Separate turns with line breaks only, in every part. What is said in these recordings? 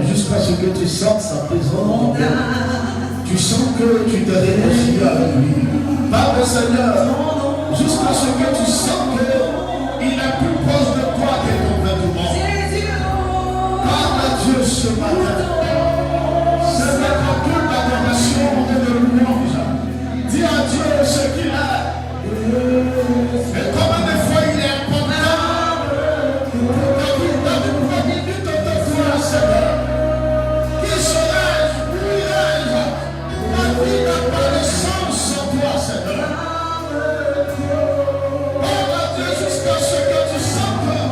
jusqu'à ce que tu sentes sa présence. Tu sens que tu te réfléchis avec lui. Parle Seigneur, jusqu'à ce que tu sens qu'il est plus proche de toi que ton vêtement. Parle à Dieu ce matin. C'est notre culte d'adoration et de louange. Dis à Dieu ce qu'il a. Et combien de fois il est important dans une minute de foi, Seigneur. Qu'il serait, la vie n'a pas de sens sans toi, Seigneur. Parle à Dieu jusqu'à ce que tu sens que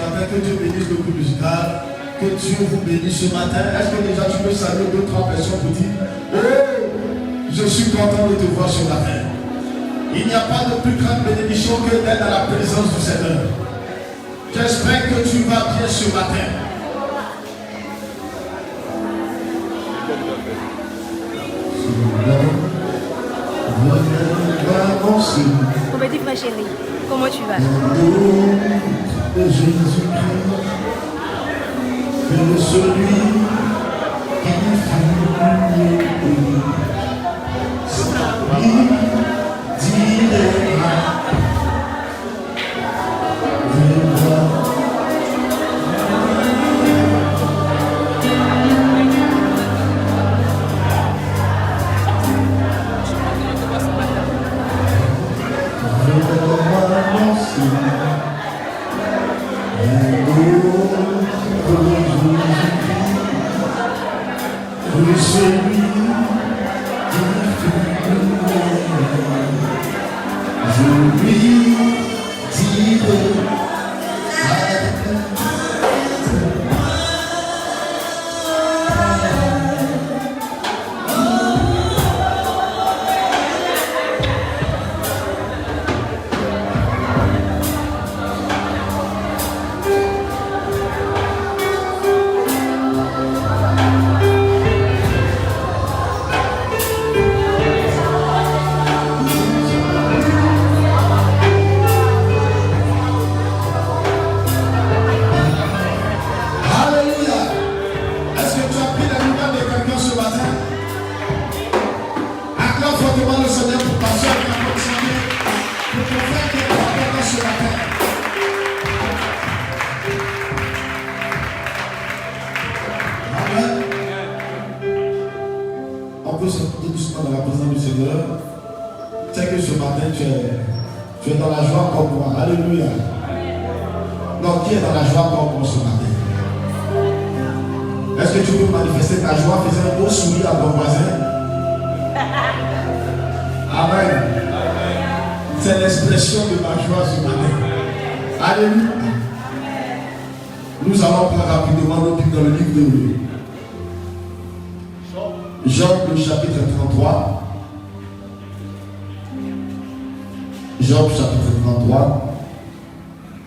matin, que Dieu bénisse le groupe musical, que Dieu vous bénisse ce matin. Est-ce que déjà tu peux saluer 2-3 personnes pour dire, oh, je suis content de te voir ce matin. Il n'y a pas de plus grande bénédiction que d'être dans la présence du Seigneur. J'espère que tu vas bien ce matin.
Mon petit frère chéri, comment tu vas?
Jésus-Christ, que celui qui fut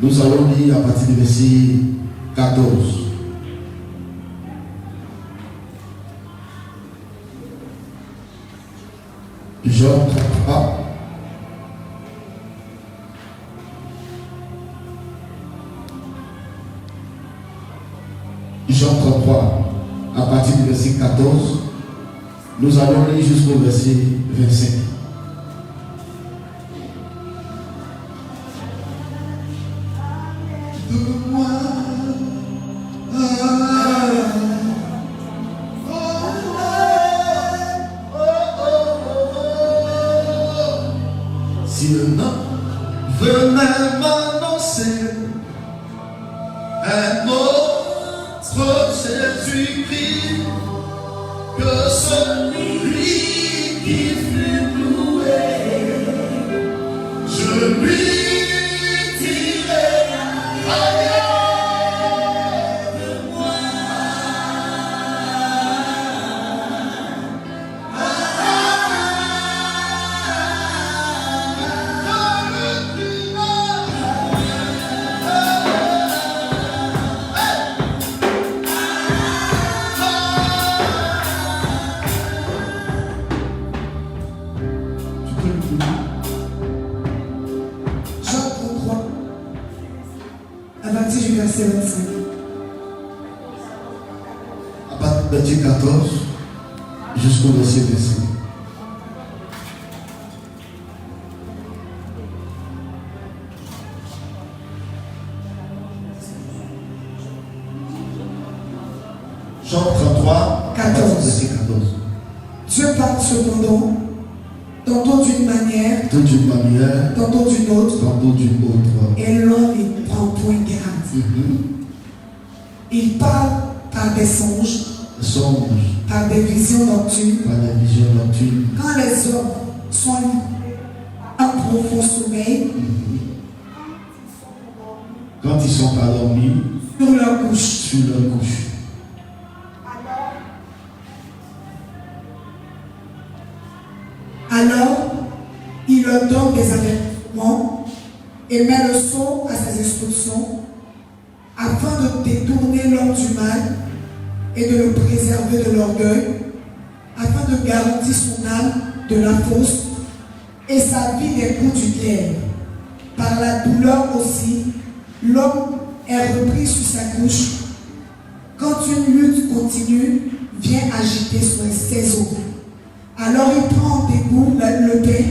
Nous allons lire à partir du verset 14. Job 33. Job 33, à partir du verset 14. Nous allons lire jusqu'au verset 25. À partir du verset 14 jusqu'au verset 25. Job 33, 14. Verset 14.
Dieu parle cependant, tantôt d'une manière, tantôt d'une autre, et l'homme il prend point garde. Il parle par des songes, par des visions nocturnes. Quand les hommes sont en profond sommeil,
quand ils sont endormis
sur leur couche.
Sur leur couche.
Alors, il leur donne des avertissements et met le son à ses instructions afin de détourner l'homme du mal et de le préserver de l'orgueil, afin de garantir son âme de la fausse et sa vie des coups du glaive. Par la douleur aussi, l'homme est repris sur sa couche quand une lutte continue vient agiter ses os. Alors il prend en dégoût le pain,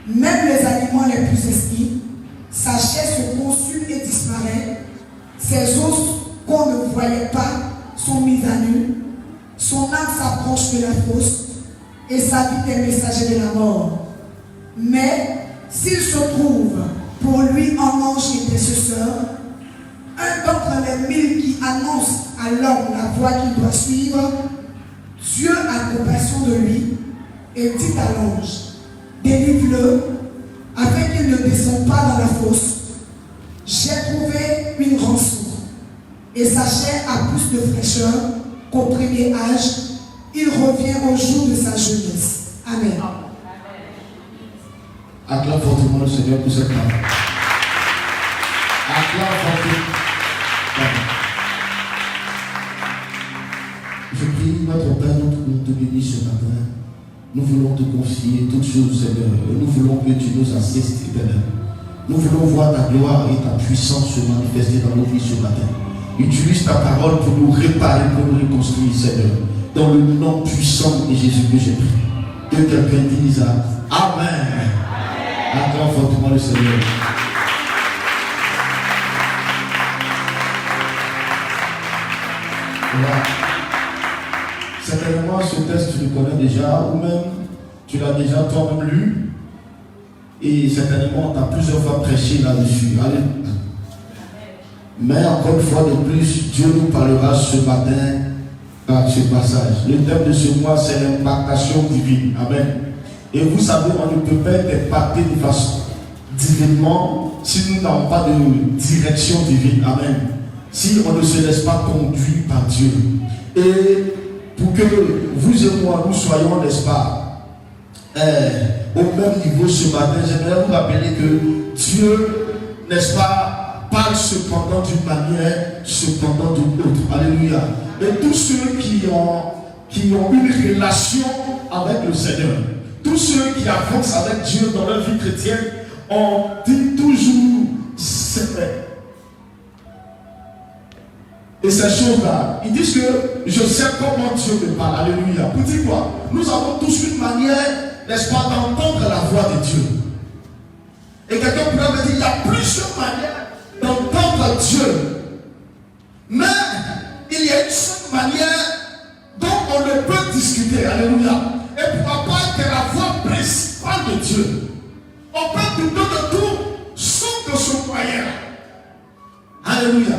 même les aliments les plus exquis, sa chair se consume et disparaît, ses os qu'on ne voyait pas sont mis à nu, son âme s'approche de la fosse et sa vie des messagers de la mort. Mais s'il se trouve pour lui en ange intercesseur, un d'entre les 1000 qui annonce à l'homme la voie qu'il doit suivre, Dieu a compassion de lui et dit à l'ange, délivre-le afin qu'il ne descende pas dans la fosse. J'ai trouvé une rançon et sa chair a plus de fraîcheur qu'au premier âge. Il revient au jour de sa jeunesse. Amen.
Acclame fortement le Seigneur pour cette femme. Acclame fortement. Je prie, notre Père, nous te bénis ce matin. Nous voulons te confier toutes choses, Seigneur. Et nous voulons que tu nous assistes, Éternel. Nous voulons voir ta gloire et ta puissance se manifester dans nos vies ce matin. Utilise ta parole pour nous réparer, pour nous reconstruire, Seigneur. Dans le nom puissant de Jésus que j'ai pris. Que quelqu'un dise Amen. Acclame fortement le Seigneur. Voilà. Certainement, ce texte, tu le connais déjà, ou même tu l'as déjà toi-même lu. Et certainement, tu as plusieurs fois prêché là-dessus. Alléluia. Mais encore une fois de plus, Dieu nous parlera ce matin par ce passage. Le thème de ce mois, c'est l'impactation divine. Amen. Et vous savez, on ne peut pas être impacté de façon divinement si nous n'avons pas de direction divine. Amen. Si on ne se laisse pas conduire par Dieu. Et pour que vous et moi, nous soyons, n'est-ce pas, au même niveau ce matin, j'aimerais vous rappeler que Dieu, n'est-ce pas, parle cependant d'une manière, cependant d'une autre. Alléluia. Et tous ceux qui ont une relation avec le Seigneur, tous ceux qui avancent avec Dieu dans leur vie chrétienne, on dit toujours c'est vrai. Et ces choses-là, ils disent que je sais comment Dieu me parle. Alléluia. Pour dire quoi? Nous avons tous une manière, n'est-ce pas, d'entendre la voix de Dieu. Et quelqu'un pourrait me dire, il y a plusieurs manières d'entendre Dieu. Mais il y a une seule manière dont on ne peut discuter. Alléluia. Et pourquoi pas que la voix principale de Dieu. On peut douter de tout, sauf de ce moyen. Alléluia.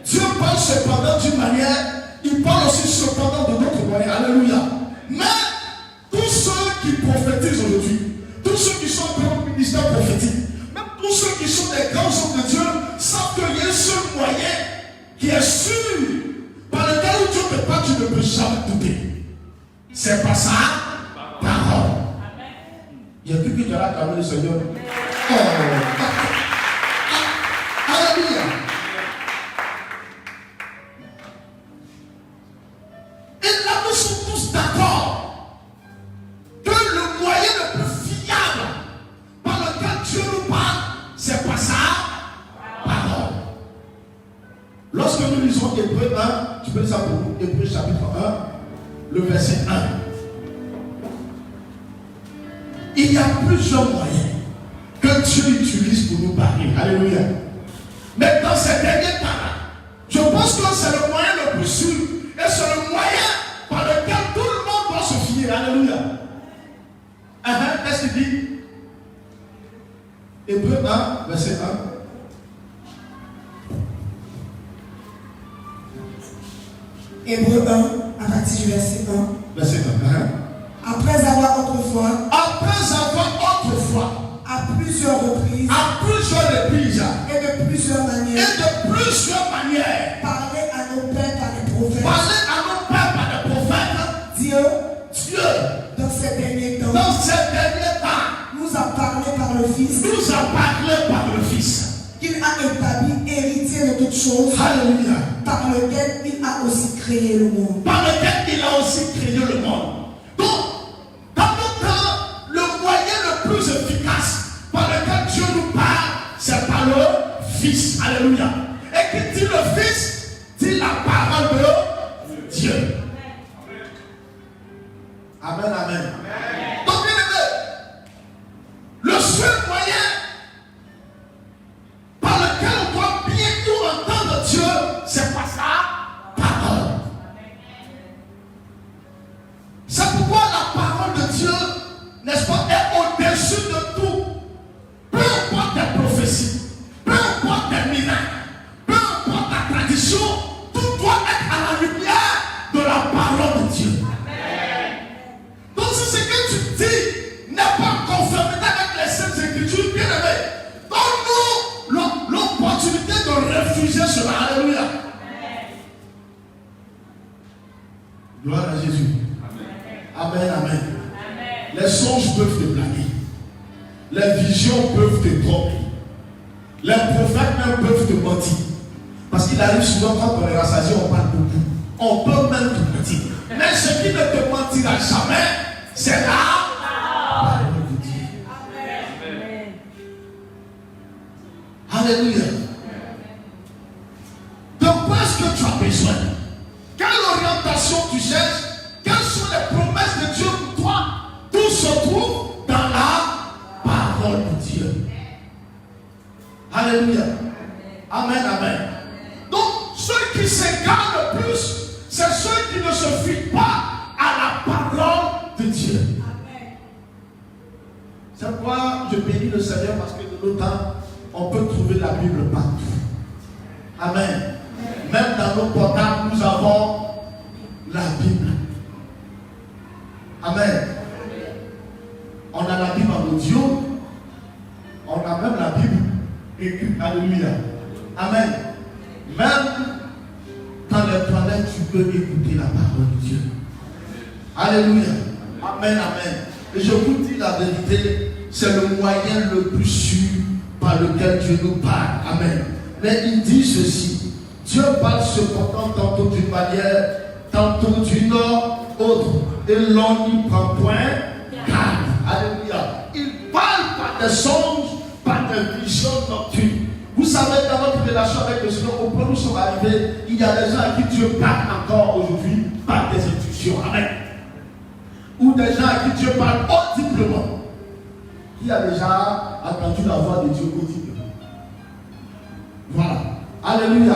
Dieu parle cependant d'une manière, il parle aussi cependant de d'autres moyens. Alléluia. Mais tous ceux qui prophétisent aujourd'hui, tous ceux qui sont dans le ministère prophétique, même tous ceux qui sont des grands hommes de Dieu, savent qu'il y a un seul moyen qui est sûr, par lequel où Dieu te parle, tu ne peux jamais douter. C'est pas ça, parole. Il n'y a plus que de la calmer le Seigneur. Oh, alléluia. Et là, nous sommes tous d'accord que le moyen le plus fiable par lequel Dieu nous parle, c'est pas ça, parole. Lorsque nous lisons Hébreux 1, tu peux lire ça pour nous, Hébreux chapitre 1, le verset 1. Il y a plusieurs moyens que Dieu utilise pour nous parler. Alléluia. Mais dans ces derniers temps-là, je pense que c'est le moyen le plus sûr et c'est le moyen par lequel tout le monde doit se fier. Alléluia. Qu'est-ce qu'il dit? Hébreux 1, verset 1.
Hébreux 1, à partir du verset 1.
Verset 1.
Après avoir autrefois,
à plusieurs reprises,
et de plusieurs manières,
manière.
Parler à nos pères par les prophètes.
Parler à nos pères par les prophètes.
Dieu,
dans
ces derniers temps,
nous
a parlé par le Fils.
Nous a parlé par le Fils.
Qu'il a établi héritier de toutes choses.
Alléluia.
Par lequel il a aussi créé le monde.
Par lequel il a aussi créé le monde. Donc, dans notre temps, le moyen le plus efficace par lequel Dieu nous parle, c'est par le Fils. Alléluia. Et qui dit le Fils, dit la parole de Dieu. Amen, amen. Donc, bien aimé, le seul moyen par lequel on doit bientôt entendre Dieu, c'est par sa parole. C'est pourquoi la parole de Dieu, n'est-ce pas, est au-dessus de tout. Peu importe tes prophéties, peu importe tes miracles, peu importe ta tradition, tout doit être à la lumière de la parole de Dieu. Donc si ce que tu dis n'est pas conformé avec les Saintes Écritures, bien aimé, donne-nous l'opportunité de refuser cela. Alléluia. Gloire à Jésus. Amen, amen. Les songes peuvent te blaguer. Les visions peuvent te tromper. Les prophètes même peuvent te mentir. Parce qu'il arrive souvent quand on est rassasié, on parle beaucoup. On peut même te mentir. Mais ce qui ne te mentira jamais, c'est la parole de Dieu. Alléluia. De quoi est-ce que tu as besoin? Quelle orientation tu cherches? Quelles sont les promesses de Dieu pour toi? Tout se trouve dans la parole de Dieu. Alléluia. Amen, amen. Donc, ceux qui s'égarent le plus, c'est ceux qui ne se fient pas à la parole de Dieu. C'est pourquoi je bénis le Seigneur, parce que de nos temps, on peut trouver la Bible partout. Amen. Même dans nos portables, nous avons la Bible. Amen. On a la Bible en audio. On a même la Bible écrite. Alléluia. Amen. Même dans les toilettes, tu peux écouter la parole de Dieu. Alléluia. Amen, amen. Et je vous dis la vérité, c'est le moyen le plus sûr par lequel Dieu nous parle. Amen. Mais il dit ceci: Dieu parle cependant tantôt d'une manière, tantôt d'une autre, et l'on n'y prend point garde. Alléluia. Il parle par des songes, par des visions nocturnes. Vous savez, dans notre relation avec le Seigneur, au point où nous sommes arrivés, il y a des gens à qui Dieu parle encore aujourd'hui par des intuitions. Amen. Ou des gens à qui Dieu parle audiblement. Qui a déjà entendu la voix de Dieu audiblement? Voilà. Alléluia.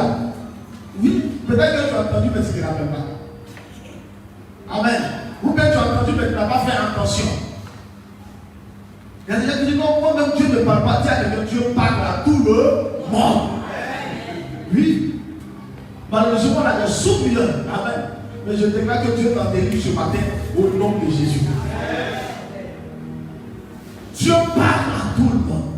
Oui, peut-être que tu as entendu, mais tu ne te rappelles pas. Amen. Ou bien tu as entendu, mais tu n'as pas fait attention. Il y a des gens qui disent non, moi-même Dieu ne parle pas. Dieu parle à tout le monde. Oui. Malheureusement, on a des sous-millions. Amen. Mais je déclare que Dieu t'en délivre ce matin au nom de Jésus. Dieu parle à tout le monde.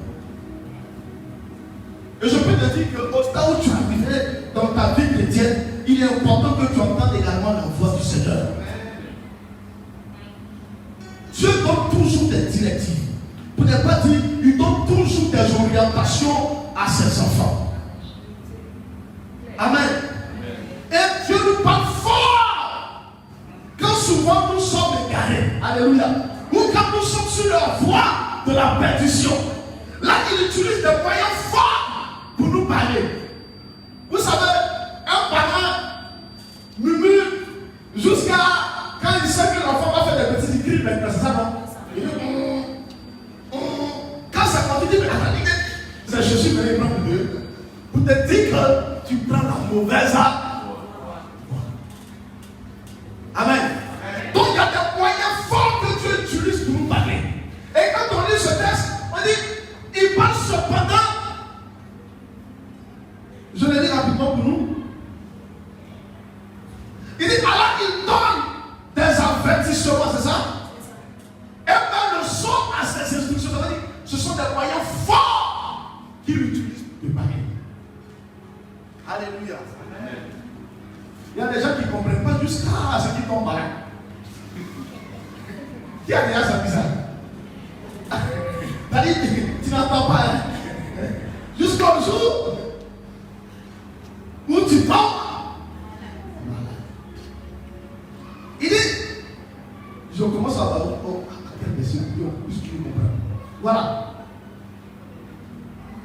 Et je peux te dire qu'au stade où tu es arrivé dans ta vie chrétienne, il est important que tu entendes également la voix du Seigneur. Dieu donne toujours des directives. Pour ne pas dire, il donne toujours des orientations à ses enfants. Amen. Et Dieu nous parle fort. Quand souvent nous sommes égarés, alléluia, ou quand nous sommes sur la voie de la perdition, là il utilise des moyens forts pour nous parler. Vous savez, un parent murmure jusqu'à quand il sait que l'enfant va faire des petits cris, mais c'est ça, non? Il dit, quand ça continue, il dit, mais attendez, c'est je suis venu prendre deux pour te dire que tu prends la mauvaise voie. Amen. Donc il y a des moyens forts que Dieu utilise pour nous parler. Et quand on lit ce texte, on dit, il parle cependant. Je le lis rapidement pour nous. Il dit, alors il donne des avertissements, c'est ça? Et même le son à ses instructions, ça veut dire, ce sont des moyens forts qu'il utilise pour te parler. Alléluia. Il y a des gens qui ne comprennent pas jusqu'à ce qu'ils tombent malades. Qui a déjà senti ça? C'est-à-dire, tu n'entends pas. Jusqu'au jour où tu tombes malade. Il dit, je commence à avoir quel verset plus qu'il comprend. Voilà.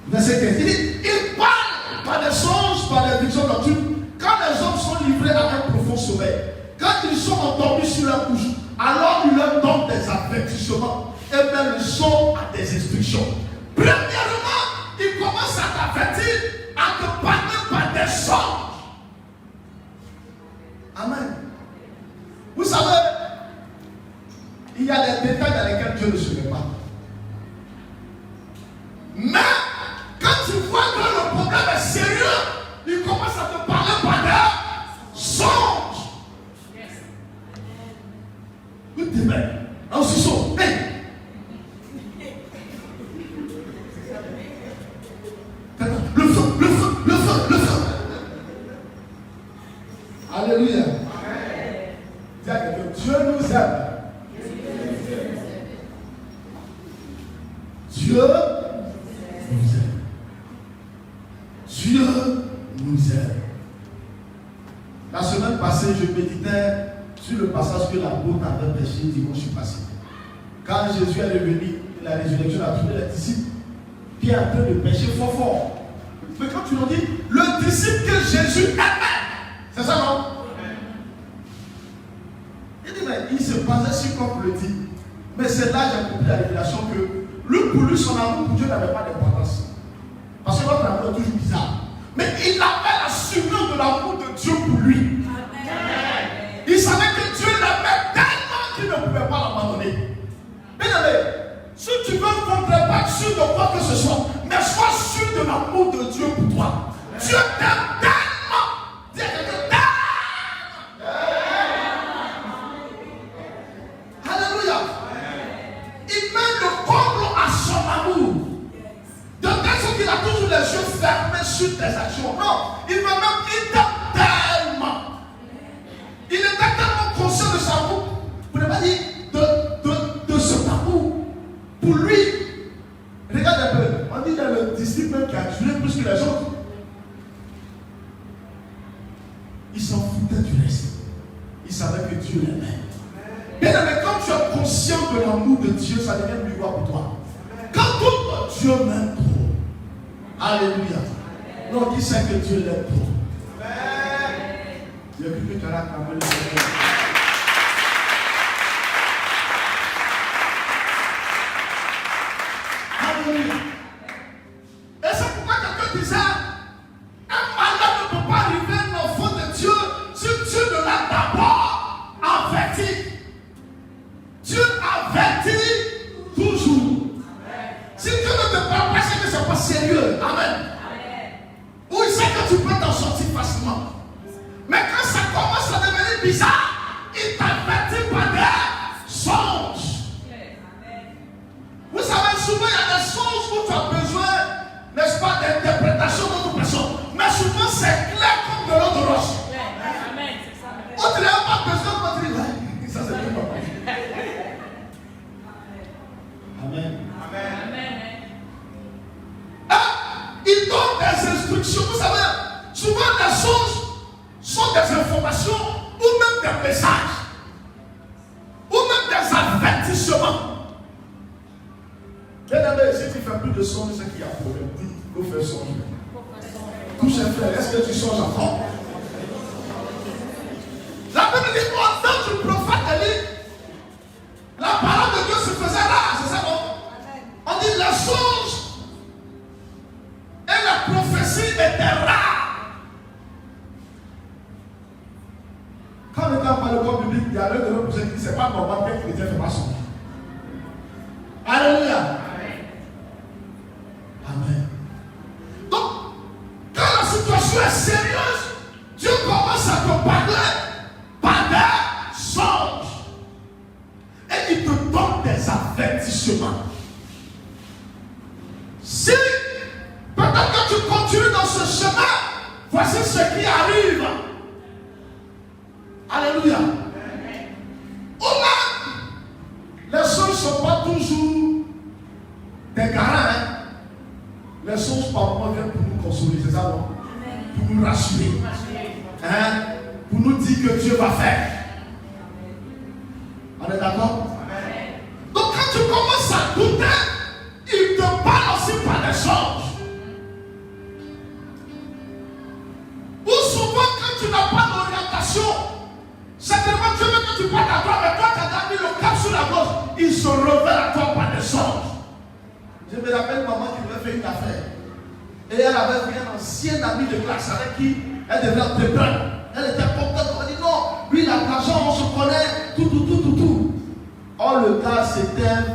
Verset 15. Il dit, il parle par des songes, par des visions nocturnes. Quand les hommes sont livrés à un profond sommeil, quand ils sont endormis sur leur couche, alors il leur donne des avertissements et même ils sont à des instructions. Premièrement, il commence à t'avertir, à te parler par des songes. Amen. Vous savez, il y a des détails dans lesquels Dieu ne se met pas. Mais quand tu vois que le problème est sérieux, il commence à te parler par des songes. Vous t'aimez. En son. Hey. Le feu, le feu, le feu, le feu. Alléluia. Dis à quelqu'un, Dieu nous aime. Dieu nous aime. Dieu nous aime. La semaine passée, je méditais sur le passage que l'apôtre avait prêché dimanche passé. Quand Jésus est revenu, la résurrection a trouvé les disciples qui est en train de pécher fort fort. Mais quand tu leur dis, le disciple que Jésus aimait, c'est ça non? Il dit, mais il se basait sur comme le dit. Mais c'est là que j'ai compris la révélation que lui, pour lui, son amour pour Dieu n'avait pas d'importance. Parce que notre amour est toujours bizarre. Mais il avait l'assurance de l'amour de Dieu pour lui. Amen. Il savait que Dieu l'aimait tellement qu'il ne pouvait pas l'abandonner. Bien-aimé, si tu veux ne pas sûr de quoi que ce soit, mais sois sûr de l'amour de Dieu pour toi. Dieu t'aime tellement. Dis à quelqu'un, t'aime. Alléluia. Il met le comble à son amour. De telle sorte qu'il a toujours les yeux fermés sur tes actions. Non, il veut même qu'il t'aime tellement. Il était tellement conscient de sa amour. Vous n'avez pas dit de cet amour. Pour lui, regarde un peu. On dit qu'il y a le disciple qui a duré plus que les autres. Il s'en foutait du reste. Il savait que Dieu l'aimait. Bien aimé, quand tu es conscient de l'amour de Dieu, ça devient une gloire pour toi. Quand tout Dieu m'aime trop. Alléluia. Non, dis ça que Dieu l'aime trop. Il y a plus que tu as la caméra. Alléluia. Et c'est pourquoi quelqu'un disait, un malade ne peut pas arriver à l'enfant de Dieu si Dieu ne l'a d'abord averti. Dieu avertit toujours. Si Dieu ne te parle pas, c'est que ce n'est pas sérieux. Amen. Ou il sait que tu peux t'en sortir facilement. Mais quand ça commence à devenir bizarre, il t'avertit par des songes. Vous savez, souvent il y a des songes où tu as besoin, n'est-ce pas, d'interprétation d'autres personnes. Mais souvent c'est clair comme de l'eau de roche. Où tu n'as pas besoin de dire, ça c'est tout. Amen. Amen. Il donne des instructions. Vous savez, souvent les songes sont des informations ou même des messages ou même des avertissements. Bien aimé, si tu fais plus de songes, c'est qu'il y a un problème. Dis, il faut faire songe. Couche un frère, est-ce que tu songes encore? La Bible dit, au temps du prophète Élie, la parole de Dieu se faisait rare, c'est ça non? On dit les songes et la prophétie étaient rares. Quand on était dans le corps public, il y a l'un de nos qui dit c'est pas normal qu'un chrétien ne fait pas songe. Alléluia. Amen. Donc, quand la situation est sérieuse, Dieu commence à te parler par des songes. Et il te donne des avertissements. Si peut-être que tu continues dans ce chemin, Voici ce qui arrive. Alléluia. Les choses ne sont pas toujours des garants. Hein? Les choses par moment viennent pour nous consoler, c'est ça non? Pour nous rassurer. Hein? Pour nous dire que Dieu va faire. On est d'accord? Donc quand tu commences à douter, il te parle aussi par des choses. Ou souvent quand tu n'as pas d'orientation, certainement Dieu veut que tu partes à toi, mais toi tu as mis le cap sur la gauche, il se révèle à toi par des choses. Je me rappelle maman qui m'avait fait une affaire. Et elle avait vu un ancien ami de classe avec qui elle devait entreprendre. Elle était contente, elle dit non, lui il a de l'argent, on se connaît, tout. Or le gars c'était un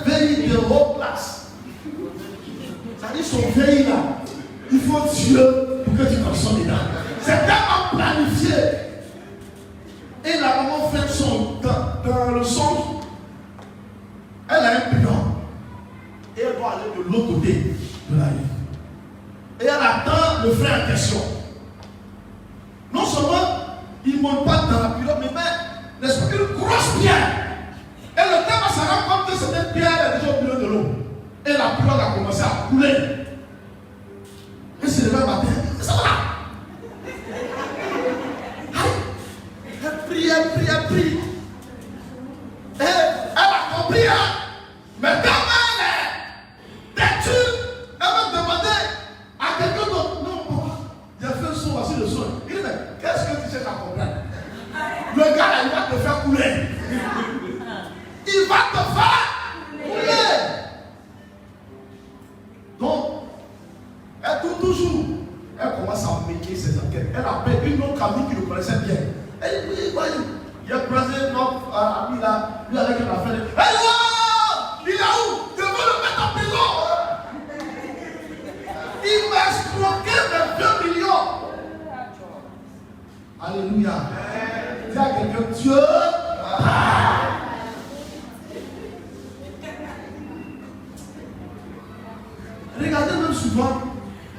veille de haute classe. C'est-à-dire son veille là, il faut Dieu pour que tu consommes dedans. C'est tellement planifié. Et la maman fait son dans le songe. Elle a un bidon. Et elle doit aller de l'autre côté de la rive. Et elle attend le frère en question. Non seulement il ne monte pas dans la pirogue, mais même, n'est-ce pas, une grosse pierre. Et le temps va se rendre compte que cette pierre est déjà au milieu de l'eau. Et la pirogue a commencé à couler. Et c'est le même matin. Ça va. Elle prie. Et elle a compris, hein. Mais quand elle est têtue, elle va demander à quelqu'un d'autre. Non, j'ai fait le son, voici le son. Il dit, mais qu'est-ce que tu cherches à comprendre? Le gars là, il va te faire couler. Il va te faire couler. Donc, elle tourne toujours. Elle commence à médier ses enquêtes. Elle appelle une autre amie qui le connaissait bien. Elle dit, oui, voyez, il a croisé notre ami là, lui avec une affaire. Elle dit, oh, il est où? Je veux le mettre en prison. Il m'a escroqué de 2 millions. Alléluia. Dis à quelqu'un, Dieu. Regardez même souvent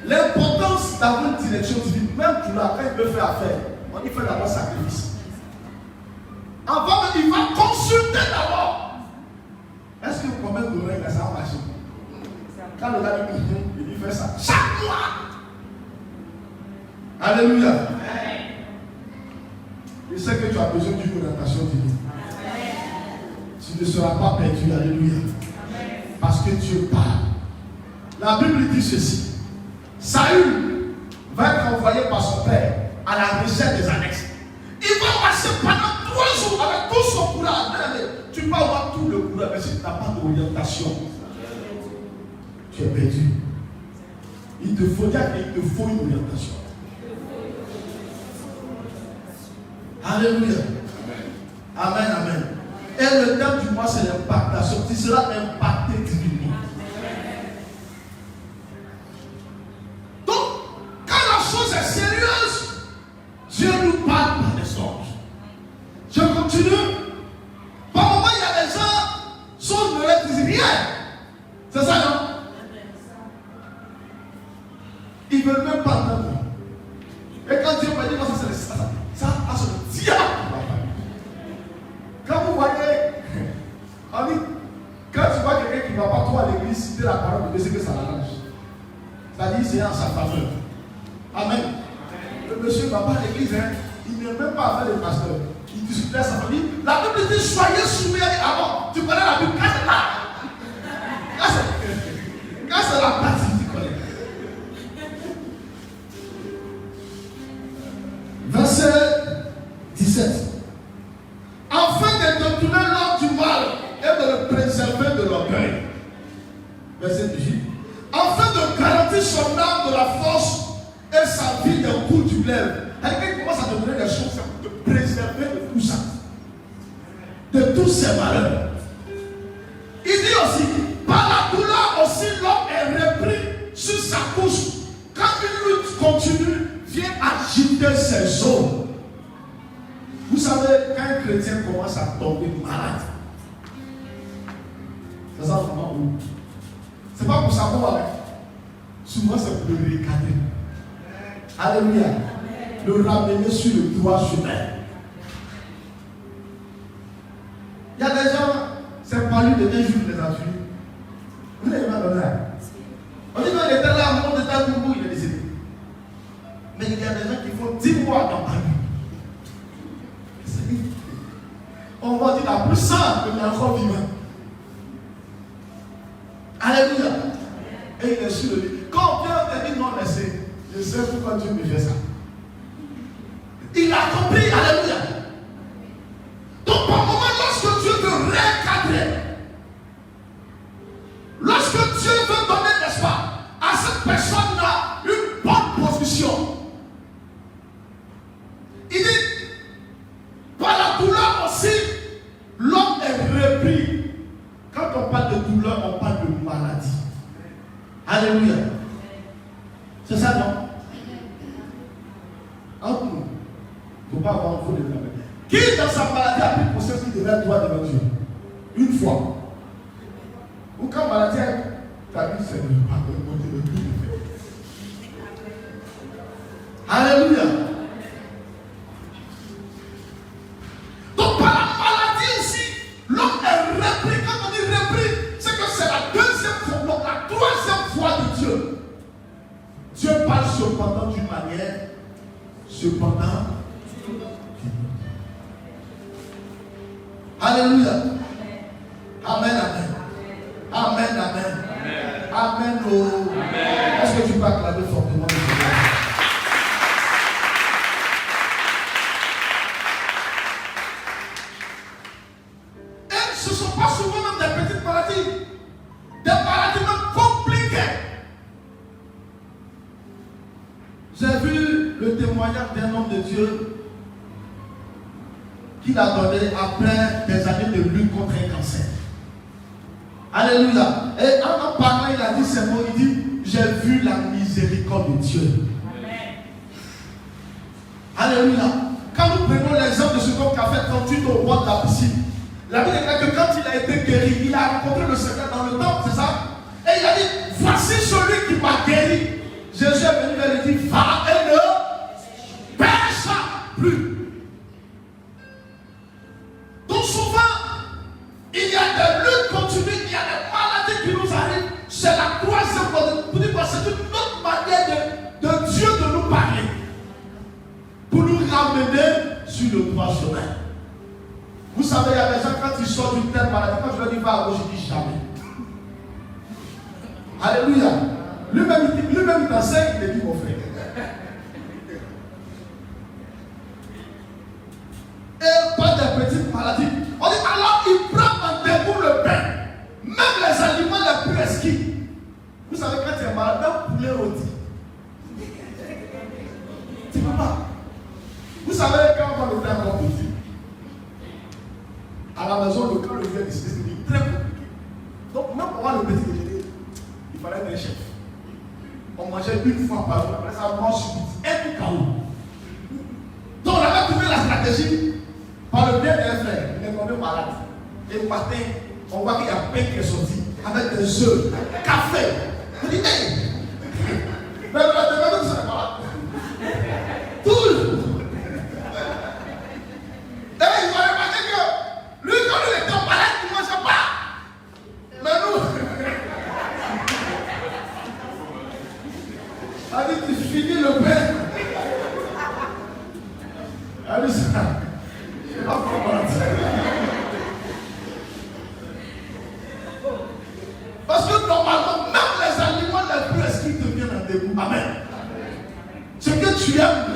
l'importance d'avoir une direction divine. Même tu l'as, quand il veut faire affaire, on y fait d'abord sacrifice. Avant, il va consulter d'abord. Est-ce que combien de règles ça va marcher? Quand le gars il fait ça chaque mois. Alléluia. Je sais que tu as besoin d'une orientation divine. Tu ne seras pas perdu. Alléluia. Parce que Dieu parle. La Bible dit ceci. Saül va être envoyé par son père à la recherche des annexes. Il va passer pendant 3 jours avec tout son courage. Tu peux avoir tout le courage, mais si tu n'as pas d'orientation, tu es perdu. Il te faut dire qu'il te faut une orientation. Alléluia. Amen, amen. Et le thème du mois, c'est l'impactation. Tu seras impacté divinement. Donc, quand la chose est sérieuse, Dieu nous parle par des songes. Je continue. Par moment, il y a des gens, songes ne leur disent rien. C'est ça, non? Ils ne veulent même pas entendre. Et quand Dieu m'a dit, moi, ça, c'est le diable. Quand vous voyez, on dit, quand tu vois quelqu'un qui ne va pas trop à l'église citer la parole de Dieu, c'est que ça l'arrange. C'est-à-dire, c'est en sa faveur. Amen. Le monsieur ne va pas à l'église, hein. Il n'est même pas avec le pasteur. Il discute à sa famille. La Bible dit, soyez soumis à avant. Tu connais la Bible, quand c'est là. Quand c'est la partie, tu connais. Verset 17. Afin de détourner l'homme du mal et de le préserver de l'orgueil. Verset 18. Afin de garantir son âme de la force et sa vie d'un coup du glaive. Quelqu'un commence à te donner des choses pour te préserver de tout ça. De tous ces malheurs. Il dit aussi, par la douleur aussi l'homme est repris sur sa couche. Quand une lutte continue, vient agiter ses os. Vous savez, quand un chrétien commence à tomber malade, c'est ça le moment où. C'est pas pour savoir. souvent c'est pour le recadrer. Alléluia. Le ramener sur le droit chemin. Il y a des gens, c'est pas lui de un jour les a tués. Vous n'avez pas donné là. On dit qu'il était là, à un moment de temps, il est décédé. Mais il y a des gens qui font 10 mois dans la vie. On va dire la plus simple, mais il est encore vivant. Alléluia. Et il est sur le lit. Quand Pierre te dit non, laissez, je sais pourquoi Dieu me fait ça. Il a compris, alléluia. Donc, par moment, lorsque Dieu veut recadrer, lorsque Dieu veut donner, n'est-ce pas, à cette personne-là une bonne position, il dit, par la douleur aussi, l'homme est repris. Quand on parle de douleur, on parle de maladie. Alléluia. C'est ça, non? Entre nous, il ne faut pas avoir un faux développement. Qui dans sa maladie a pris conscience qu'il devait être droit devant Dieu? Une fois. Ou quand maladie a dit, c'est le pardon, le tout de fait. Alléluia. Donc par la maladie ici, l'homme est repris. Quand on dit repris, c'est que c'est la deuxième fois, donc la troisième fois de Dieu. Dieu parle cependant d'une manière, cependant. Alléluia. Amen, amen. Amen, amen. Amen. Oh. Est-ce que tu peux acclamer fortement le Seigneur? Et ce ne sont pas souvent même des petites maladies. Des maladies même compliquées. J'ai vu le témoignage d'un homme de Dieu qu'il a donné après des années de lutte contre un cancer. Alléluia. Et en parlant, il a dit ces mots, il dit, j'ai vu la miséricorde de Dieu. Amen. Alléluia. Quand nous prenons l'exemple de ce homme qui a fait 38 au bord de la piscine, la Bible déclare que quand il a été guéri, il a rencontré le Seigneur dans le temple, c'est ça? Et il a dit, voici celui qui m'a guéri. Jésus est venu et lui dit, va et ne pêche plus. Donc souvent, il y a des luttes continues, il y a des maladies qui nous arrivent. C'est la troisième fois. Pour dire que c'est une autre manière de Dieu de nous parler. Pour nous ramener sur le droit chemin. Vous savez, il y a des gens, quand ils sortent d'une telle maladie, quand je leur dis va à gauche, je dis jamais. Alléluia. Lui-même, il t'enseigne, il te dit mon frère. Et pas des petites maladies. On dit alors il prend en dégoût le pain. Même les aliments les plus exquis. Vous savez quand tu es malade, même poulet rôti. Tu ne peux pas. Vous savez quand on va le faire encore petit. À la maison, le camp le vient décider, c'est très compliqué. Donc même pour avoir le petit déjeuner, il fallait être un chef. On mangeait une fois par jour, après ça mange subit. Et tout chaos. Donc on avait trouvé la stratégie. Par le bien des frères, il est tombé malade. Et le matin, on voit qu'il y a pain qui est sorti avec des œufs, café. On dit, hey! Mais la demande, vous savez pas. Tout! Et il fallait remarquer que lui, quand il était malade, il ne mangeait pas. Mais nous, on dit, tu finis le pain. On dit ça. Parce que normalement, même les aliments les plus exquis te viennent en dégoût. Amen. Ce que tu aimes,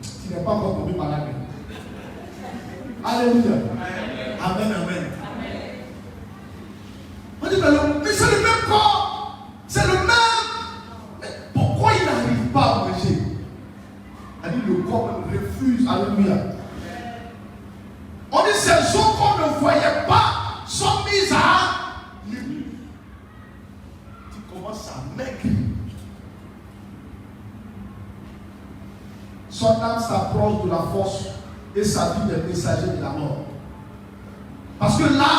tu n'es pas encore tombé malade. Alléluia. Amen, amen. On dit, mais c'est le même corps. C'est le même. Mais pourquoi il n'arrive pas à manger? On dit, le corps refuse. Alléluia. On dit, ces eaux qu'on ne voyait pas sont mises à nu. Tu commences à maigrir. Son âme s'approche de la force et sa vie des messagers de la mort. Parce que là,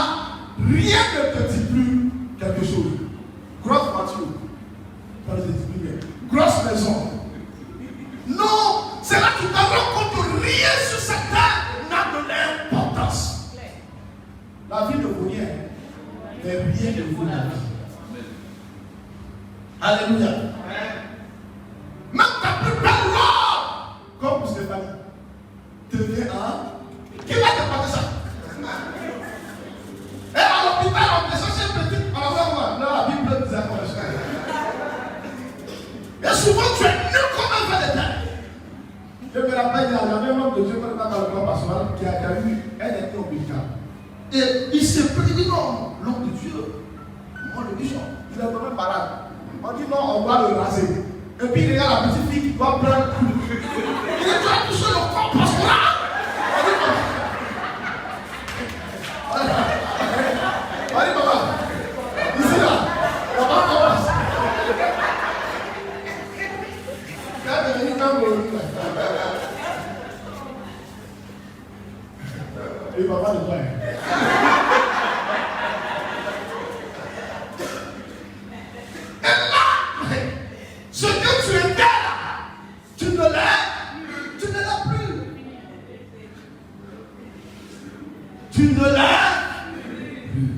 rien ne te dit plus quelque chose. Crois Matthieu, rien, mais rien ne vaut la vie. Alléluia. Même ta plus belle robe, comme pour Stéphanie, tenez un. Qui va te passer ça? Et à l'hôpital, on peut chercher une petite. On va voir, là, la Bible nous a connu. Et souvent, tu es nu comme un vrai détail. Je me rappelle, il y avait un homme de Dieu qui était dans le corps pastoral qui a eu un été hôpital. Et il s'est pris, il dit non, l'homme de Dieu, moi le bishop, il est vraiment malade. On dit non, on va le raser. Et puis il regarde la petite fille qui doit prendre. Il dit tu as touché le corps pastoral. On dit papa, ici là, on va commencer. Et papa de toi. Et là, ce que tu étais là, tu ne l'as plus. Tu ne l'as plus.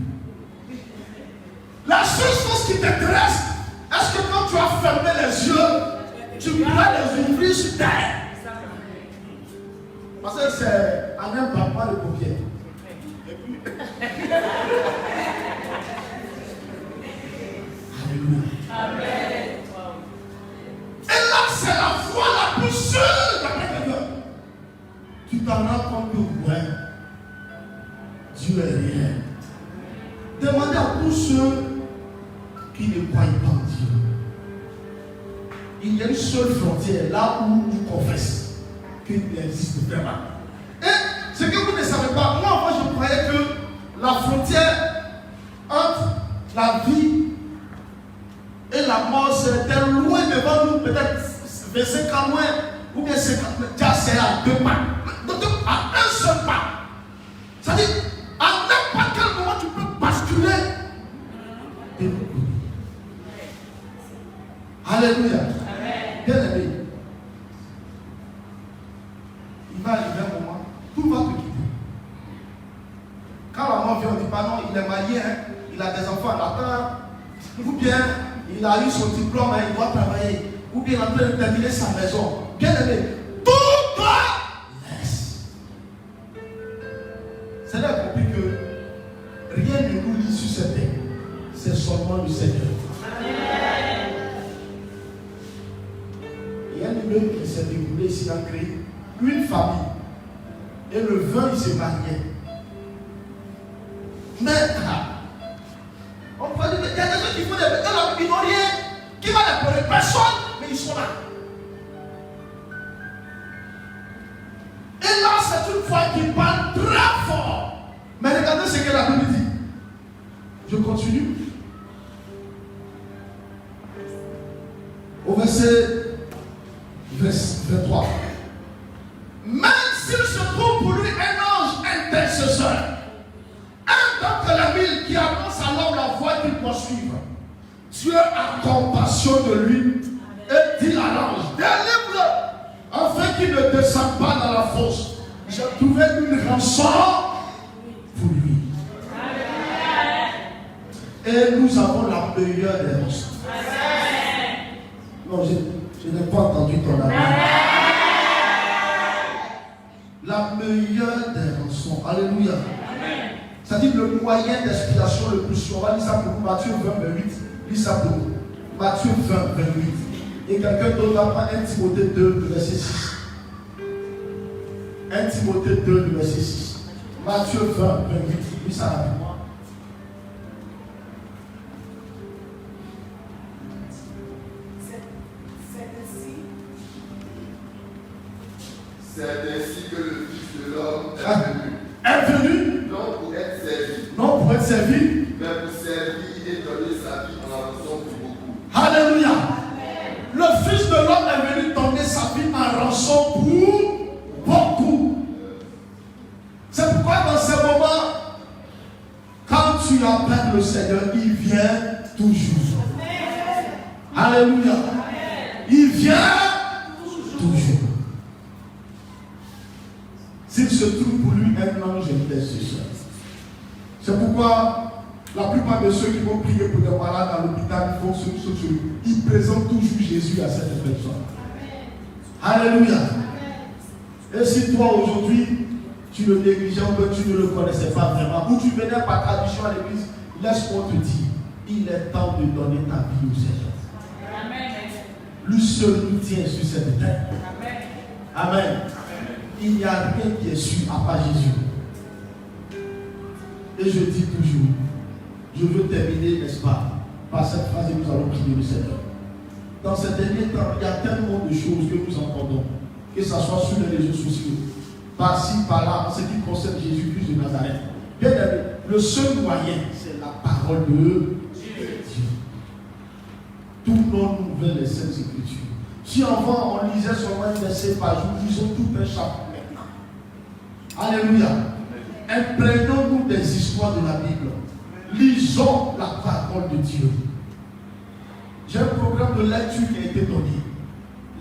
La seule chose qui t'intéresse, est-ce que quand tu as fermé les yeux, tu pourras les ouvrir sur terre? Parce que c'est en un papa de paupières. Et puis. Alléluia. Amen. Et là, c'est la voie la plus sûre d'après Dieu. Tu t'en rends compte que ouais, Dieu est réel. Demandez à tous ceux qui ne croient pas en Dieu. Il y a une seule frontière là où tu confesses qu'il existe vraiment. Et ce que vous ne savez pas, moi je croyais que la frontière entre la vie et la mort c'était loin devant nous, peut-être 25 ans loin, ou bien 50 ans, c'est à 2 pas. À un seul pas. C'est-à-dire, à n'importe quel moment tu peux basculer. Alléluia. Bien aimé, il va arriver un moment, tout va te quitter. Quand la mort vient, on ne dit pas non, il est marié, hein, il a des enfants à la terre, ou bien il a eu son diplôme, hein, il doit travailler, ou bien il est en train de terminer sa maison. Bien aimé, tout toi laisse. C'est là compris que rien ne nous lie sur cette terre, c'est seulement le Seigneur. Il y a un numéro qui s'est déroulé ici dans Cré, une famille, et le vin il s'est marié. Mais on peut dire, il y a des gens qui font des bêtises, ils n'ont rien, qui va les pleurer, personne, mais ils sont là. Et là, c'est une foi qui parle très fort. Mais regardez ce que la Bible dit. Je continue. Au verset 23. Même s'il se trouve pour lui un ange intercesseur, un d'entre la ville qui annonce à l'homme la voie qu'il doit suivre, Dieu a compassion de lui et dit à l'ange, délivre-le, afin qu'il ne descende pas dans la fosse. J'ai trouvé une rançon pour lui. Et nous avons la meilleure des rançons. Non, je n'ai pas entendu ton avis. La meilleure des rançons. Alléluia. C'est-à-dire le moyen d'expiation le plus sûr. On va lire ça pour vous. Matthieu 20, 28. Lis ça pour vous. Matthieu 20, 28. Et quelqu'un d'autre va prendre 1 Timothée 2, verset 6. 1 Timothée 2, verset 6. Matthieu 20, 28. Lis ça rapidement.
C'est ainsi que le Fils de l'homme
est venu.
Non pour être servi.
Non pour être servi.
Mais pour servir et donner sa vie en rançon pour beaucoup.
Alléluia. Amen. Le Fils de l'homme est venu donner sa vie en rançon pour beaucoup. C'est pourquoi dans ce moment, quand tu appelles le Seigneur, il vient toujours. Amen. Alléluia. Amen. Il vient toujours. S'il se trouve pour lui un ange intercesseur, C'est pourquoi la plupart de ceux qui vont prier pour des malades à l'hôpital, ils présentent toujours Jésus à cette personne. Alléluia. Et si toi aujourd'hui, tu le négligeais ou que tu ne le connaissais pas vraiment, ou tu venais par tradition à l'église, laisse-moi te dire, il est temps de donner ta vie au Seigneur. Lui seul nous tient sur cette terre. Amen. Il n'y a rien qui est sûr à part Jésus. Et je dis toujours, je veux terminer, n'est-ce pas, par cette phrase et nous allons prier le Seigneur. Dans ces derniers temps, il y a tellement de choses que nous entendons, que ce soit sur les réseaux sociaux, par-ci, par-là, en ce qui concerne Jésus-Christ de Nazareth. Bien aimé, le seul moyen, c'est la parole de Dieu. Tournons-nous vers les Saintes Écritures. Si avant on lisait seulement un verset par jour, lisons tout un chapitre maintenant. Alléluia. Imprégnons-nous des histoires de la Bible. Lisons la parole de Dieu. J'ai un programme de lecture qui a été donné.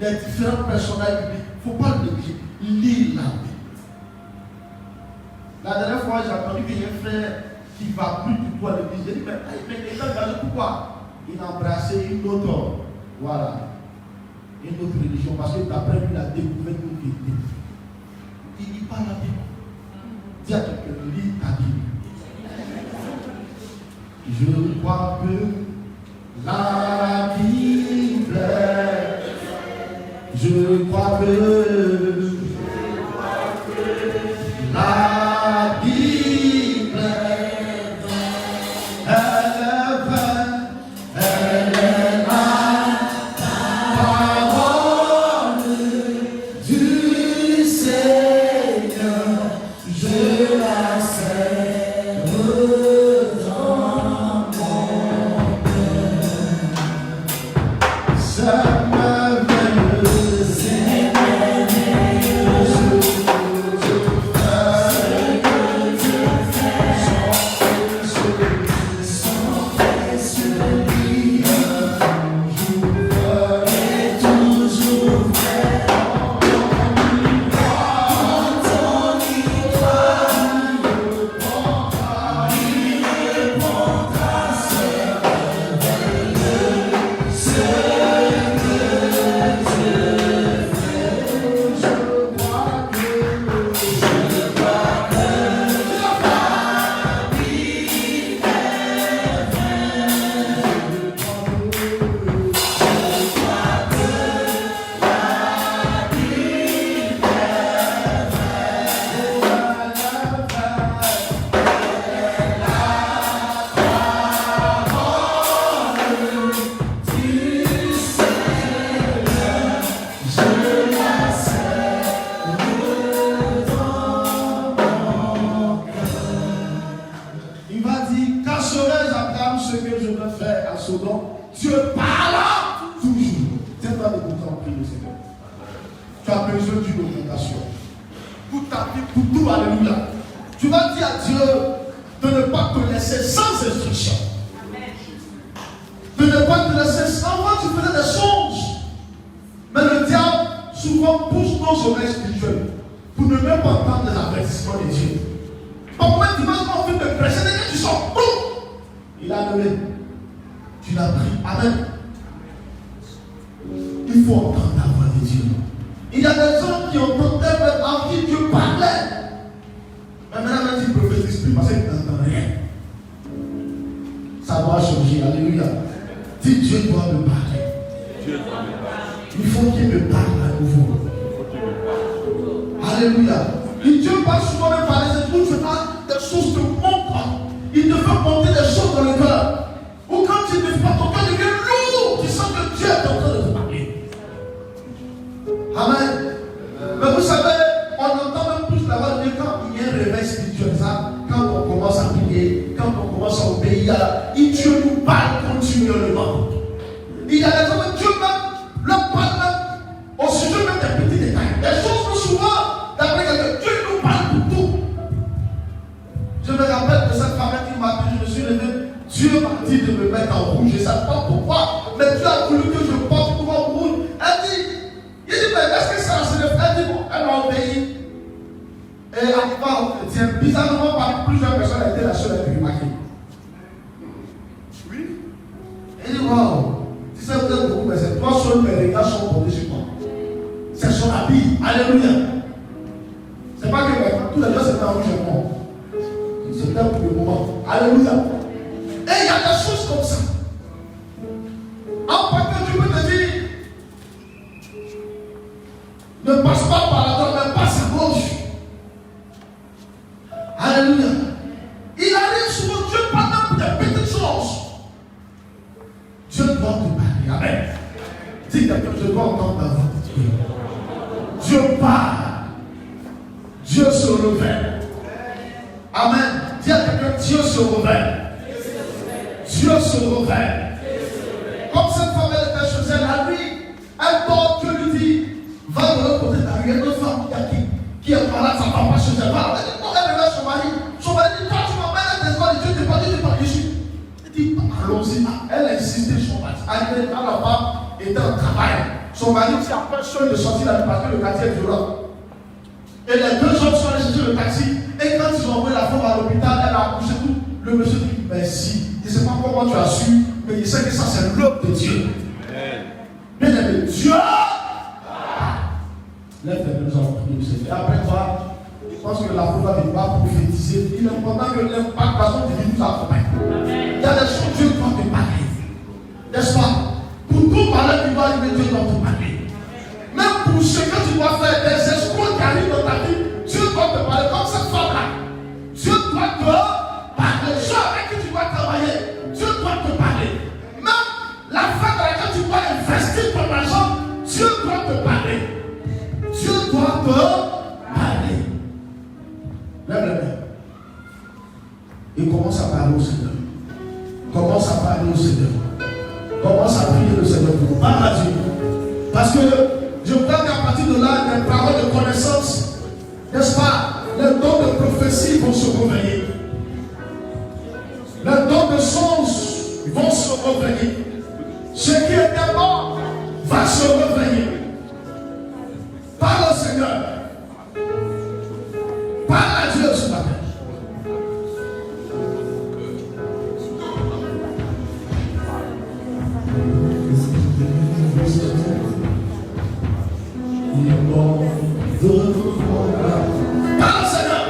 Les différents personnages bibliques, il ne faut pas le négliger. Lis la Bible. La dernière fois, j'ai entendu qu'il y a un frère qui ne va plus du tout à l'église. J'ai dit, mais regardez pourquoi il a embrassé une autre, voilà, une autre religion, parce que d'après lui, il a découvert une vérité. Il dit pas la Bible. Dis à quelqu'un, lis ta Bible. Je crois que la Bible, je crois que la Bible, elle est la parole du Seigneur, je la sais dans mon cœur. Ça merveilleux, c'est merveilleux.
Et à part, bizarrement, parmi plusieurs personnes, elle était la seule à
Alléluia. C'est pas que maintenant, tout le monde c'est en rouge et noir. C'est un pour le moment. Alléluia. Et il y a des choses comme ça. En partant, tu peux te dire, ne passe pas par la droite, mais passe à gauche. Alléluia. Il arrive souvent, Dieu parle pour des petites choses. Dieu doit te parler. Amen. Dis quelqu'un, je dois entendre ta voix. Dieu parle. Dieu se révèle. Amen. Dis à quelqu'un, Dieu se révèle. Dieu se révèle. Comme cette femme, elle était chez elle, la nuit, elle dort, Dieu lui dit, va de l'autre côté de la rue. Il y a une autre femme qui est malade, ça ne va pas chez elle. Elle dit, non, elle réveille son mari. Son mari dit, toi, tu m'emmènes à tes soins, Dieu te parle, Dieu te parle ici. Elle dit, allons-y. Elle a insisté sur son mari. Elle dit, la femme était en travail. Son mari s'est après seul de sortir la nuit parce que le quartier est violent. Et les deux hommes sont allés chercher le taxi. Et quand ils ont envoyé la femme à l'hôpital, elle a accouché tout. Le monsieur dit, merci. Je ne sais pas comment tu as su, mais il sait que ça c'est l'œuvre de Dieu. Bien aimé, Dieu. Lève les deux hommes, prie le Seigneur. Après toi, je pense que la foi ne va pas prophétiser. Il est important que l'impactation divine nous accompagne. Il y a des choses que Dieu doit te parler. N'est-ce pas? Pour tout parler, tu dois arriver, Dieu doit te parler. Même pour ce que tu dois faire, des espoirs qui arrivent dans ta vie, Dieu doit te parler. Comme cette femme-là, Dieu doit te parler. Les gens avec qui tu dois travailler, Dieu doit te parler. Même la femme dans laquelle tu dois investir ton argent, Dieu doit te parler. Dieu doit te parler. Lève les mains. Et commence à parler au Seigneur. Commence à parler au Seigneur. Commence à prier le Seigneur pour vous. Parle à Dieu. Parce que je crois qu'à partir de là, les paroles de connaissance, n'est-ce pas, les dons de prophétie vont se réveiller. Les dons de sens vont se réveiller. Ce qui était mort va se réveiller. Parle au Seigneur. Parle à Dieu ce matin. Parle au Seigneur.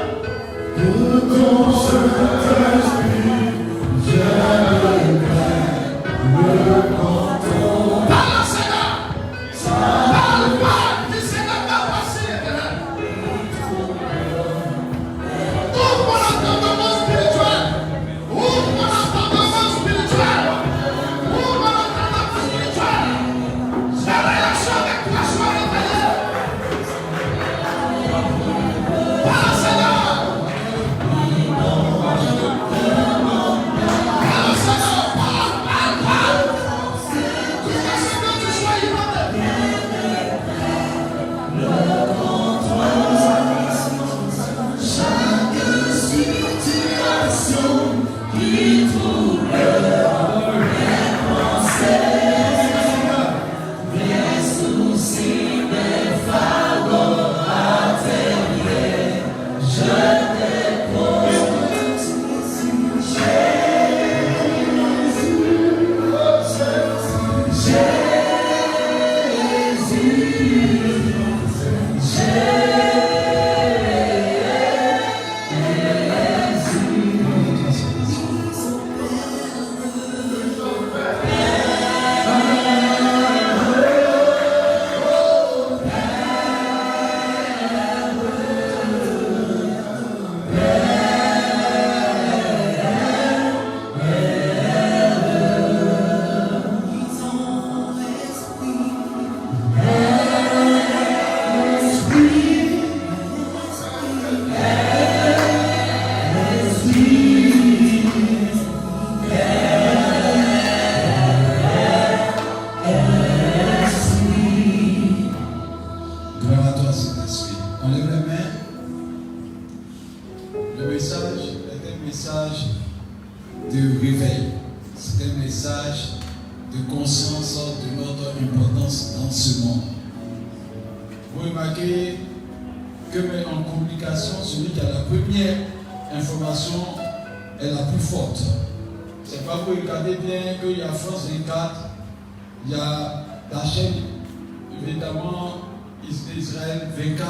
Israël 24,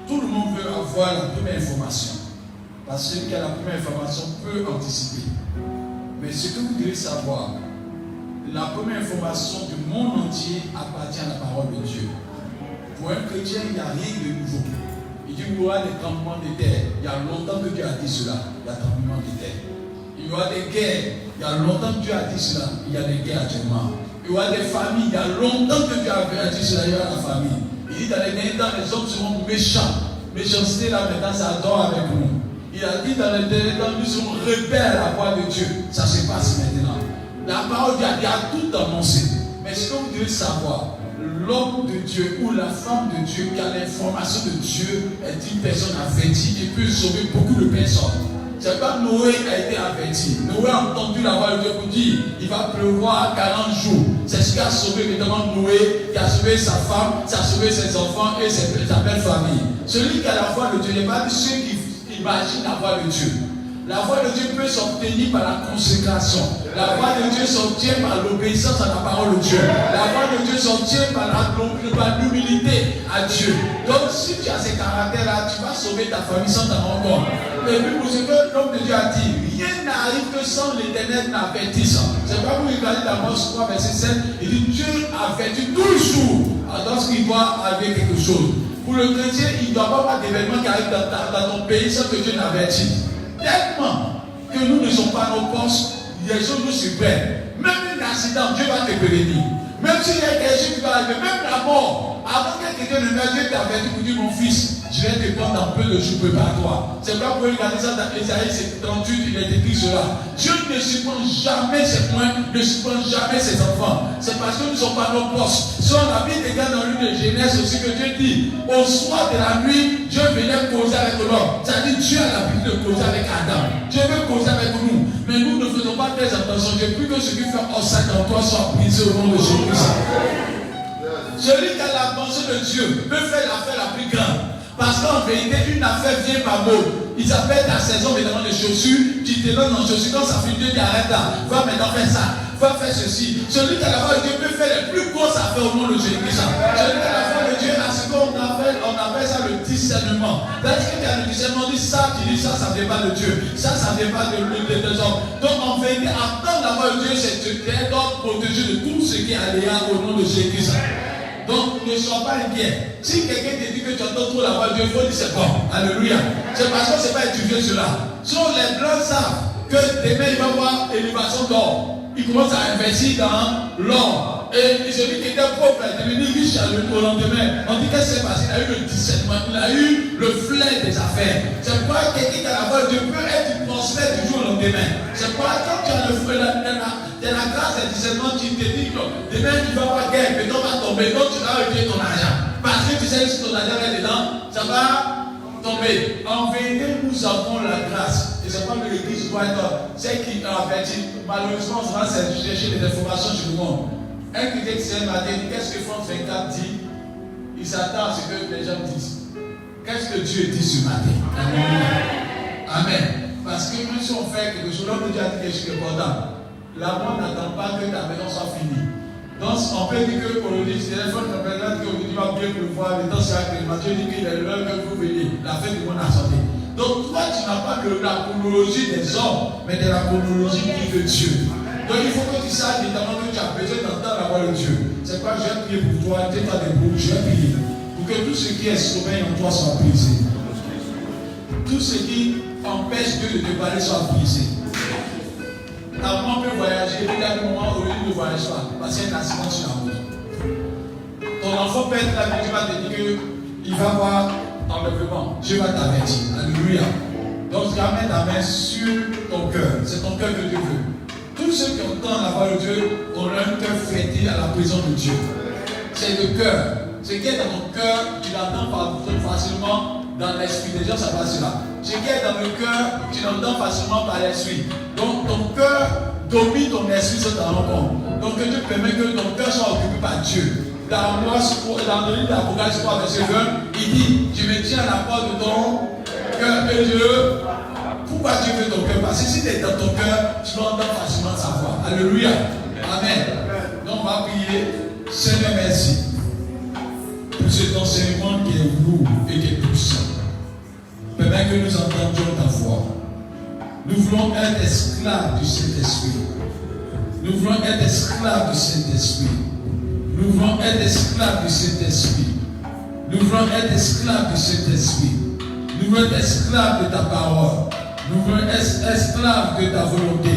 tout le monde veut avoir la première information. Parce que celui qui a la première information peut anticiper. Mais ce que vous devez savoir, la première information du monde entier appartient à la parole de Dieu. Pour un chrétien, il n'y a rien de nouveau. Il dit qu'il y aura des tremblements de terre. Il y a longtemps que Dieu a dit cela. Il y a tremblements de terre. Il y aura des guerres. Il y a longtemps que Dieu a dit cela. Il y a des guerres actuellement. Il y aura des familles. Il y a longtemps que Dieu a dit cela. Il y aura la famille. Il dit dans les derniers temps, les hommes seront méchants. Méchanceté là maintenant, ça dort avec nous. Il a dit dans les derniers temps, nous serons rebelles à la voix de Dieu. Ça se passe maintenant. La parole de Dieu a tout annoncé. Mais ce que vous devez savoir, l'homme de Dieu ou la femme de Dieu qui a l'information de Dieu est une personne avertie et peut sauver beaucoup de personnes. C'est pas Noé qui a été averti. Noé a entendu la voix de Dieu pour dire il va pleuvoir 40 jours. C'est ce qui a sauvé notamment Noé, qui a sauvé sa femme, qui a sauvé ses enfants et sa belle famille. Celui qui a la voix de Dieu n'est pas ceux qui imaginent la voix de Dieu. La voix de Dieu peut s'obtenir par la consécration. La voix de Dieu s'obtient par l'obéissance à la parole de Dieu. La voix de Dieu s'obtient par l'humilité à Dieu. Donc si tu as ces caractères-là, tu vas sauver ta famille sans t'en rendre compte. Et puis pour ce que l'homme de Dieu a dit, rien n'arrive que sans l'Éternel n'avertisse. C'est pas pour regarder dans Amos 3, verset 7, il dit Dieu avertit toujours lorsqu'il doit arriver quelque chose. Pour le chrétien, il ne doit pas avoir d'événements qui arrivent dans ton pays sans que Dieu n'avertisse. Tellement que nous ne sommes pas nos postes, les choses nous surprennent. Même un accident, Dieu va te prévenir. Même s'il y a quelque chose qui va arriver, même la mort, avant que quelqu'un ne meure, Dieu t'a averti pour dire mon fils, je vais te prendre dans peu de jours, prépare-toi. C'est pas pour regarder ça dans Ésaïe 38, il est écrit cela. Dieu ne surprend jamais ses points, ne surprend jamais ses enfants. C'est parce que nous ne sommes pas nos postes. Si on a vu des gars dans l'une de Genèse aussi que Dieu dit, au soir de la nuit, Dieu venait causer avec l'homme. C'est-à-dire Dieu a l'habitude de causer avec Adam. Dieu veut causer avec nous. Mais nous ne faisons pas très attention. Dieu plus que ce qui fait en sac en toi soit brisé au nom de Jésus-Christ. Celui qui a la pensée de Dieu peut faire l'affaire la plus grande. Parce qu'en vérité, une affaire vient par mot. Ils appellent ta saison maintenant de chaussures. Tu te donnes en chaussures. Quand ça fait Dieu, t'arrête là. Va maintenant faire ça. Va faire ceci. Celui qui a la voix de Dieu peut faire les plus grosses affaires au nom de Jésus-Christ. Celui qui a la voix de Dieu a ce qu'on appelle ça le discernement. Parce que tu as le discernement, dit ça, tu dis ça, ça ne vient pas de Dieu. Ça ne vient pas de hommes. Donc en vérité, attendre la voix de Dieu, c'est te protéger de tout ce qui est aléa au nom de Jésus-Christ. Donc ne sois pas inquiet. Si quelqu'un te dit que tu entends trop la voix de Dieu, il faut dire c'est bon. Alléluia. C'est parce que ce n'est pas étudié cela. Sinon les blancs savent que demain il va y avoir élévation d'or. Il commence à investir dans l'or. Et celui qui était pauvre est devenu riche au lendemain. On dit qu'est-ce qui s'est passé? Il a eu le discernement, il a eu le flair des affaires. C'est pourquoi quelqu'un qui a la voix de Dieu peut être prospère du jour au lendemain. C'est pourquoi quand tu as le flair de la grâce et du discernement, tu te dis que demain tu vas avoir guerre, mais ton va tomber, donc tu vas retirer ton argent. Parce que tu sais que si ton argent est dedans, ça va tomber. En vérité, nous avons la grâce. Et c'est pas que l'église doit être celle qui a averti. Malheureusement, on va chercher des informations sur le monde. Un chrétien qui s'est matin dit qu'est-ce que France 24 dit? Il s'attend à ce que les gens disent. Qu'est-ce que Dieu dit ce matin? Amen. Amen. Parce que même si on fait quelque chose, l'homme de Dieu a dit quelque chose d'important. La mort n'attend pas que ta maison soit finie. Donc on peut dire qu'aujourd'hui, c'est la fois qu'on regarde qu'aujourd'hui va bien pleuvoir, le temps sera clément. Dieu dit qu'il est l'heure que vous venez, la fin du monde a sonné. Donc toi, tu n'as pas la chronologie des hommes, mais de la chronologie de Dieu. Donc il faut que tu saches évidemment que tu as besoin d'entendre la voix de Dieu. C'est pourquoi je vais prier pour toi, tais-toi debout, je vais prier. Pour que tout ce qui est sommeil en toi soit brisé. Tout ce qui empêche Dieu de te parler soit brisé. Ta maman peut voyager, il y a des moments où il ne voyage pas, parce qu'il y a un accident sur la route. Ton enfant peut être là, mais tu vas te dire qu'il va avoir enlèvement. Dieu va t'avertir. Alléluia. Donc tu vas mettre ta main sur ton cœur. C'est ton cœur que Dieu veut. Tous ceux qui entendent la voix de Dieu ont un cœur fertile à la présence de Dieu. C'est le cœur. Ce qui est dans ton cœur, tu l'entends facilement dans l'esprit. Déjà, ça passe là. Ce qui est dans le cœur, tu l'entends facilement par l'esprit. Donc, ton cœur domine ton esprit sur ta rencontre. Donc, que Dieu permet que ton cœur soit occupé par Dieu. Dans le livre d'Apocalypse 3, verset 20, il dit je me tiens à la porte de ton cœur et Dieu. Pourquoi Dieu veut ton cœur? Parce que si tu es dans ton cœur, tu vas entendre facilement sa voix. Alléluia. Amen. Donc, on va prier. Seigneur, merci. Pour cet enseignement qui est lourd et qui est puissant. Permets que nous entendions ta voix. Nous voulons être esclaves du Saint-Esprit. Nous voulons être esclaves du Saint-Esprit. Nous voulons être esclaves du Saint-Esprit. Nous voulons être esclaves du Saint-Esprit. Nous voulons être esclaves de ta parole. Nous voulons être esclaves de ta volonté.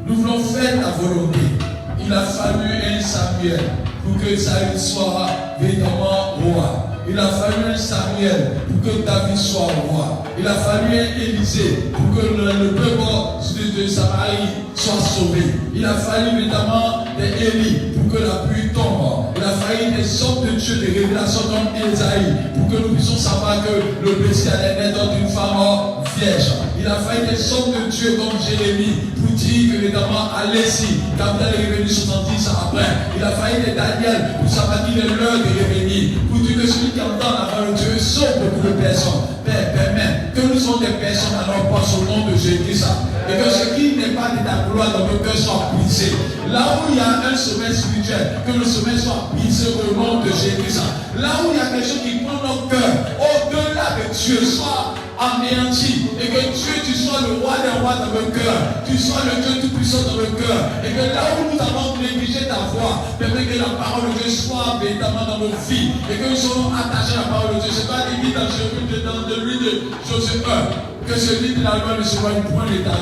Nous voulons faire ta volonté. Il a fallu un Samuel pour que Saül soit véritablement roi. Il a fallu un Samuel pour que David soit roi. Il a fallu un Élisée pour que le peuple de Samarie soit sauvé. Il a fallu évidemment des Élie pour que la pluie tombe. Il a fallu des hommes de Dieu, des révélations comme Esaïe pour que nous puissions savoir que le Messie allait naître d'une femme vierge. Il a fallu des hommes de Dieu comme Jérémie pour dire que évidemment allez-y, quand elle est revenue 70 ans après. Il a fallu des Daniel pour savoir qu'il est l'heure de revenir. Pour dire que celui qui entend la parole de Dieu sauve beaucoup de personnes. Père, permets que nous soyons des personnes à notre place au nom de Jésus. Et que ce qui n'est pas de ta gloire dans nos cœurs soit brisé. Là où il y a un sommeil spirituel, que le sommeil soit brisé au nom de Jésus. Là où il y a quelque chose qui prend nos cœurs au-delà de Dieu, soit anéanti. Et que Dieu, tu sois le roi des rois dans le cœur. Tu sois le Dieu tout-puissant dans le cœur. Et que là où nous avons négligé ta voix, permets que la parole de Dieu soit véritablement dans nos vies. Et que nous soyons attachés à la parole de Dieu. C'est pas limite dans celui de Josué 1. Que celui de la loi ne soit une point de ta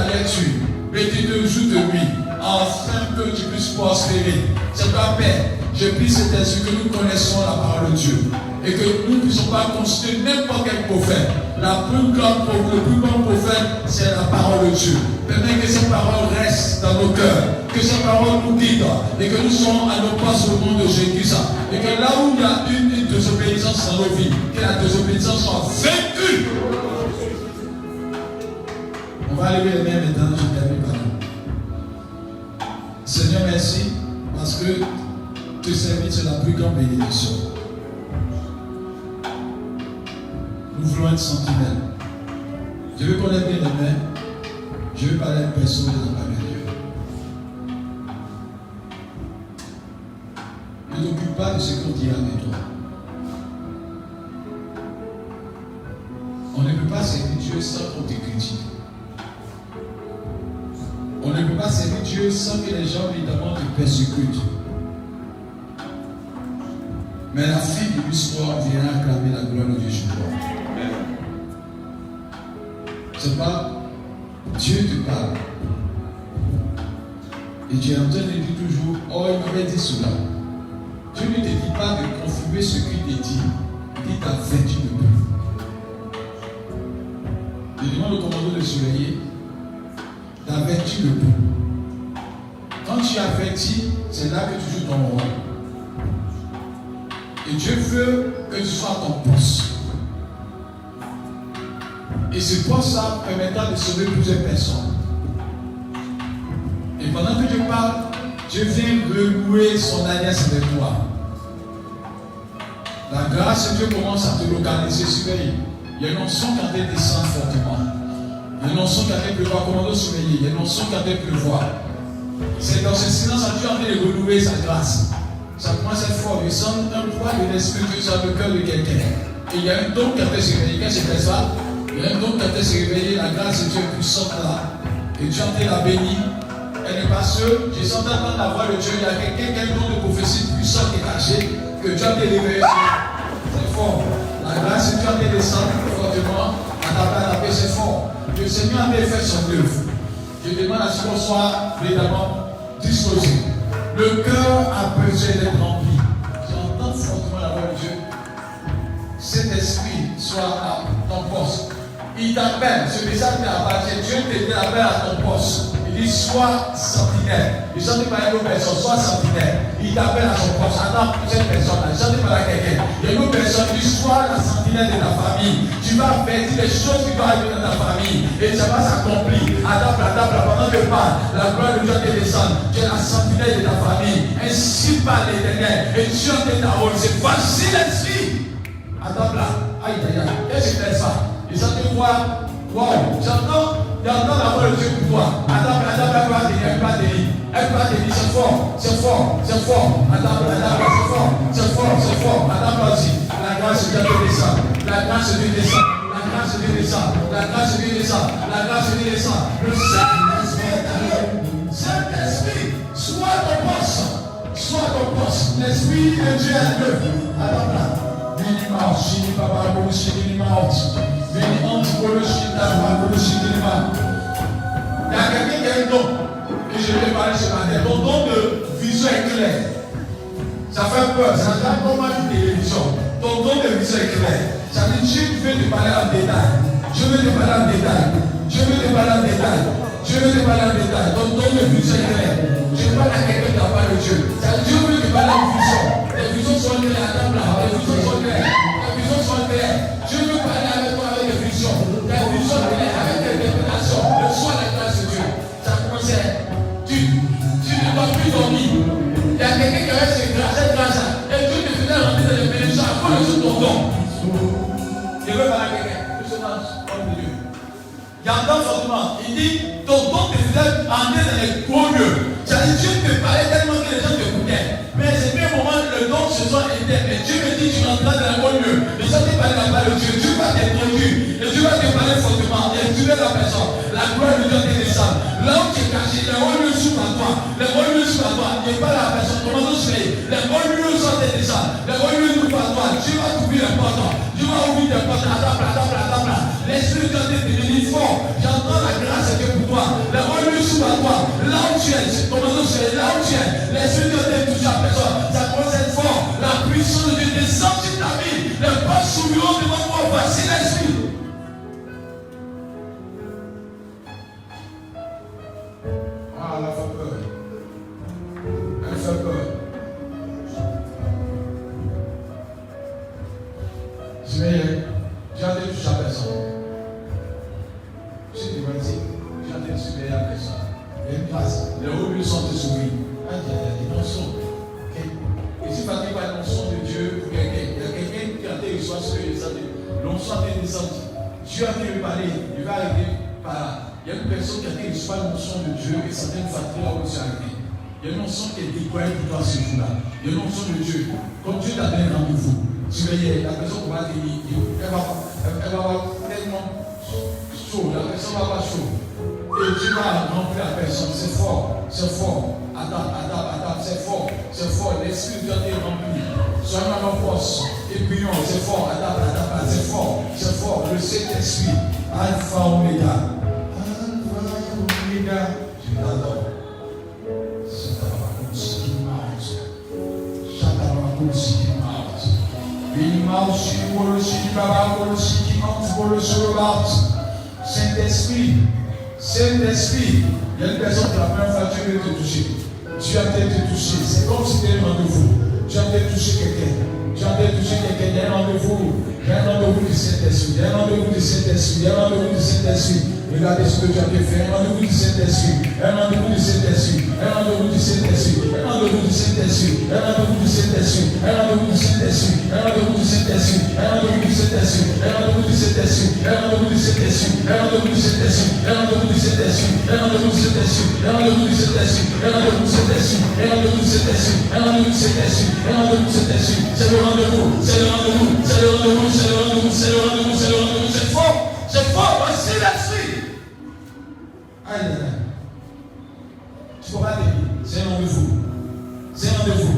lecture. Mais tu te joues de lui, afin que tu puisses prospérer. C'est toi, Père. Je prie cet esprit que nous connaissons la parole de Dieu. Et que nous ne puissions pas consulter n'importe quel prophète. Le plus grand prophète, c'est la parole de Dieu. Permets que cette parole reste dans nos cœurs. Que cette parole nous guide. Et que nous soyons à nos places au nom de Jésus. Et que là où il y a une désobéissance dans nos vies, que la désobéissance soit vaincue. On va lever les mains maintenant, je termine par nous. Seigneur, merci, parce que te servir, c'est la plus grande bénédiction. Nous voulons être sentinelles. Je veux qu'on ait bien les mains. Je veux parler à une personne de la parole de Dieu. Ne t'occupe pas de ce qu'on dira de toi. On ne peut pas servir Dieu sans qu'on te critique. On ne peut pas servir Dieu sans que les gens évidemment te persécutent. Mais la fille de l'histoire viendra acclamer la gloire de Dieu chez toi. C'est pas Dieu te parle. Et tu es en train de dire toujours, oh, il m'avait dit cela. Dieu ne te dit pas de confirmer ce qu'il te dit. Il dit t'avertis le peuple. Il demande au commandant de surveiller. T'avertis le peuple. Quand tu avertis, c'est là que tu joues ton rôle. Et Dieu veut que tu sois à ton poste. Et ce poste-là permettra de sauver plusieurs personnes. Et pendant que je parle, Dieu vient renouer son alliance avec toi. La grâce de Dieu commence à te localiser, surveiller. Il y a une onction qui a été descendre fortement. Il y a une onction qui a été pleuvoir, commandant surveiller. Il y a une onction qui a été pleuvoir. C'est dans ce silence que Dieu a envie de renouer sa grâce. Ça commence à être fort. Il sent un poids de l'esprit sur le cœur de quelqu'un. Et il y a un don qui a été surveillé. Qu'est-ce que c'est ça? Il y a un don qui a été surveillé. La grâce de Dieu est puissante là. Et Dieu a été la bénie. Elle n'est pas seule. J'ai senti entendre la voix de Dieu. Il y a quelqu'un qui a un don de prophétie puissant qui est caché. Que Dieu a été révélé. C'est fort. La grâce de Dieu a été descendue fortement. À ta paix, c'est fort. Le Seigneur a fait son œuvre. Je demande à ce qu'on soit évidemment disposé. Le cœur a besoin d'être rempli. J'entends fortement la voix de Dieu. Cet esprit soit à ton poste. Il t'appelle. Ce message t'appartient. Dieu t'appelle à ton poste. Il dit sois sentinelle. Il ne chante pas à une autre personne, sois sentinelle. Il t'appelle à son poste. Attends, cette personne-là, il ne chante pas à quelqu'un. Il y a une autre personne qui sois la sentinelle de ta famille. Tu vas faire des choses qui vont arriver dans ta famille. Et ça va s'accomplir. Attends, pendant que je parle, la gloire de Dieu te descend. Tu es la sentinelle de ta famille. Ainsi parle l'Éternel. Et Dieu te parole. C'est voici l'esprit. Attends là. Aïe, aïe, aïe. Qu'est-ce que c'est ça? Ils sont de voir. Wow, j'entends la voix de Dieu pour toi. Attends, elle va te dire, c'est fort. Attends, c'est fort. de Dieu descend. La grâce de Dieu descend. La grâce de Dieu descend. La grâce de Dieu descend. La grâce de Dieu descend. Le Saint-Esprit est arrivé. Saint-Esprit, sois ton poste. Sois ton poste. L'Esprit de Dieu est à l'œuvre. Alors là, veni mort, chini papa, pour chini mort. Veni anti pour le chini d'avant, pour le chini mort. Il y a quelqu'un qui a un don que je vais parler ce matin. Ton don de vision éclair. Ça fait peur, ça fait comme une télévision. Ton don de vision éclair. Ça veut dire Dieu veut te parler en détail. Je veux te parler en détail. Je veux te parler en détail. Je veux te parler en détail. Ton don de vision éclair. Je parle à quelqu'un qui n'a pas de Dieu. Ça veut dire Dieu veut te parler en vision. Les visions sont claires à table là. Les visions sont claires. Les visions sont claires. Dieu veut parler avec toi avec des visions. Les visions claires avec des interprétations. Le soir de la grâce de Dieu. Ça concerne. Tu ne dois plus dormir. Il y a quelqu'un qui avait cette grâce-là. Et Dieu te faisait rentrer dans les bénédictions à cause de ton don. Je veux parler à quelqu'un. Je suis dans le de Dieu. Il y a un temps fortement. Il dit, ton don te faisait entrer dans les gros lieux. C'est-à-dire, Dieu te parlait tellement que les gens t'écoutaient. Mais c'est bien un moment, le don se soit éteint. Mais Dieu me dit, tu rentreras dans les gros lieux. Les gens te parlent la parole de Dieu. Dieu va t'introduire. Et Dieu va te parler fortement. Et tu es la personne. La gloire de Dieu te descend. Là où tu es caché, les gros lieux s'ouvrent à toi. Les gros lieux s'ouvrent à toi. Il n'est pas la personne. Comment on se fait? Les gros lieux sont te descendent. Les gros lieux s'ouvrent à toi. Dieu va t'ouvrir les portes. Dieu va ouvrir les portes. À table. L'Esprit de Dieu te bénit fort. J'entends la grâce de Dieu pour toi. Les gros lieux s'ouvrent à toi. Là où tu es, comment on se fait? Là où tu es, l'Esprit de Dieu te touche à personne. Ça commence à être fort. La puissance de Dieu descend sur ta vie. Les portes s'ouvriront devant toi. Voici l'Esprit. Ah, elle a fait peur. Elle fait peur. J'ai entendu toucher à personne. Je suis démenti. J'ai entendu toucher à personne. Il y a une place. Les hauts lieux sont ouverts. Ah, il y a des non-sons. Et si pas par l'onction de Dieu, il y a quelqu'un qui a été reçu sur les descendus. L'onction a été descendue. Dieu a été parler. Il va arriver par là. Il y a une personne qui a été reçue par l'onction de Dieu et certaines fatigues là où tu es arrivé. Il y a une onction qui est déployée pour toi ce jour-là. Il y a une onction de Dieu. Comme Dieu t'a donné un rendez-vous. Surveillez, la personne va te dire, elle va avoir tellement chaud, la personne va avoir chaud. Et Dieu va remplir la personne. C'est fort, c'est fort. Attends, c'est fort, c'est fort. L'Esprit de Dieu est rempli. Soyons à nos forces. Et prions, c'est fort. Attends, c'est fort, c'est fort. Le Saint-Esprit, Alpha Omega. Alpha Omega. Je l'adore. Saint-Esprit, Saint-Esprit, il y a une personne qui la première fois Dieu veut te toucher. Dieu a peut-être te toucher. C'est comme si tu étais un rendez-vous. Dieu a peut-être touché quelqu'un. Dieu a peut-être touché quelqu'un. Il y a un rendez-vous. Il y a un rendez-vous du Saint-Esprit. Il y a un rendez-vous du Saint-Esprit. Il y a un rendez-vous du Saint-Esprit. Regardez ce que tu as fait. Un rendez-vous du Saint-Esprit. Un rendez-vous du Saint-Esprit. Un rendez-vous du Saint-Esprit. Un rendez-vous du Saint-Esprit. Un rendez-vous du Saint-Esprit. Un rendez-vous du Saint-Esprit. Un rendez-vous du Saint-Esprit. Un rendez-vous du Saint-Esprit. Un rendez-vous du Saint-Esprit. Un rendez-vous du Saint-Esprit. Un rendez-vous du Saint-Esprit. Un rendez-vous du Saint-Esprit. Un rendez-vous du Saint-Esprit. Un rendez-vous du Saint-Esprit. Un rendez-vous du Saint-Esprit. Un rendez-vous du Saint-Esprit. Un rendez-vous du Saint-Esprit. Un rendez-vous du Saint-Esprit. C'est le rendez-vous. C'est le rendez-vous. C'est le rendez-vous. C'est le rendez-vous. C'est le rendez-vous. C'est le rendez-vous. C'est fort. C'est fort. Voici l'Esprit. Aïe, aïe, aïe. Tu ne peux pas te dire. C'est un rendez-vous. C'est un rendez-vous.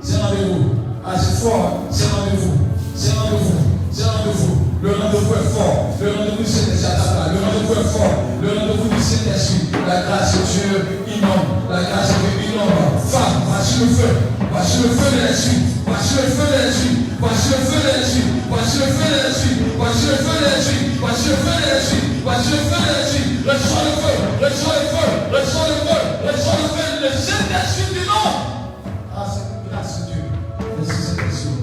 C'est un rendez-vous. Ah, c'est fort. C'est un rendez-vous. C'est un rendez-vous. C'est un rendez-vous. Le rendez-vous est fort. Le rendez-vous du Saint-Esprit. Le rendez-vous est fort. Le rendez-vous du Saint-Esprit. La grâce de Dieu inonde. La grâce de Dieu inonde. Femme, voici le feu. Voici le feu de l'Esprit. Voici le feu de l'Esprit. Voici le feu de l'Esprit. Voici le feu de l'Esprit. Voici le feu de l'Esprit. Voici le feu de l'Esprit. Voici le feu de l'Esprit. Reçois le feu. Reçois le feu. Reçois le feu. Reçois le feu. Le Saint-Esprit du nom. Ah, c'est une grâce de Dieu. Merci Saint-Esprit.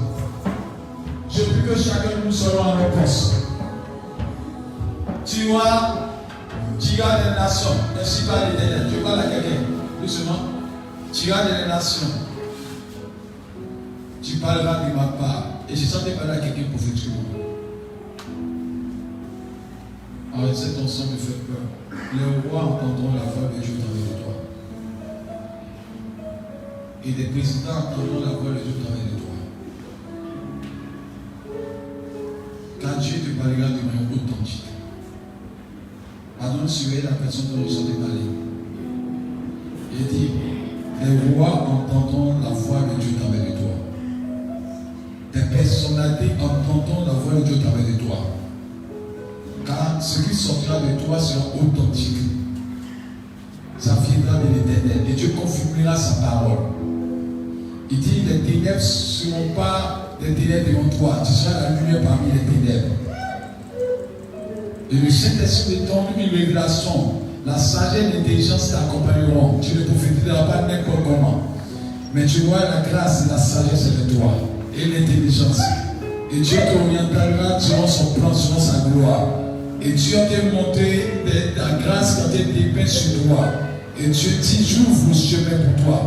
Je prie que chacun de nous soit en réponse. Tu vois, tu regardes les nations. Merci pas les derniers. Tu parles à quelqu'un. Doucement. Tu regardes les nations. Tu parleras de ma part. Et je sentais parler à quelqu'un prophétiquement. Alors cette onction me fait peur. Les rois entendront la voix de Dieu dans les toi. Et des présidents entendront la voix de Dieu dans les toi. parlera de manière authentique. Pardon, surveillez la personne dont vous avez parlé. Il dit, les rois entendront la voix de Dieu au travers de toi. Des personnalités entendront la voix de Dieu au travers de toi. Car ce qui sortira de toi sera authentique. Ça viendra de l'Éternel. Et Dieu confirmera sa parole. Il dit, les ténèbres ne seront pas des ténèbres devant toi. Tu seras la lumière parmi les ténèbres. Et le Saint-Esprit donne une révélation. La sagesse et l'intelligence t'accompagneront. Tu ne prophétiseras pas n'importe comment. Mais tu vois la grâce et la sagesse de toi. Et l'intelligence. Et Dieu t'orientera selon son plan, selon sa gloire. Et Dieu t'a montré la grâce quand il dépeint sur toi. Et Dieu dit, j'ouvre le chemin pour toi.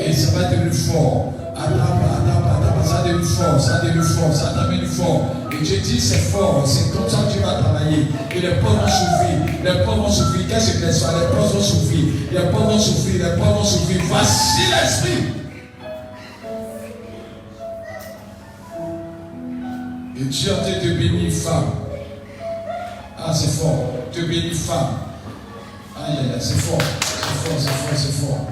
Et ça va devenir fort. Ça devient fort, ça devient fort, ça t'amène fort. Et Dieu dit, c'est fort, c'est comme ça que tu vas travailler. Et les pauvres vont souffrir, les pauvres vont souffrir. Qu'est-ce que c'est ça? Les pauvres vont souffrir, les pauvres vont souffrir, les pauvres vont souffrir. Voici l'esprit. Et Dieu te bénit, femme. Ah, c'est fort. Te bénit, femme. Aïe, aïe, aïe, c'est fort. C'est fort, c'est fort, c'est fort.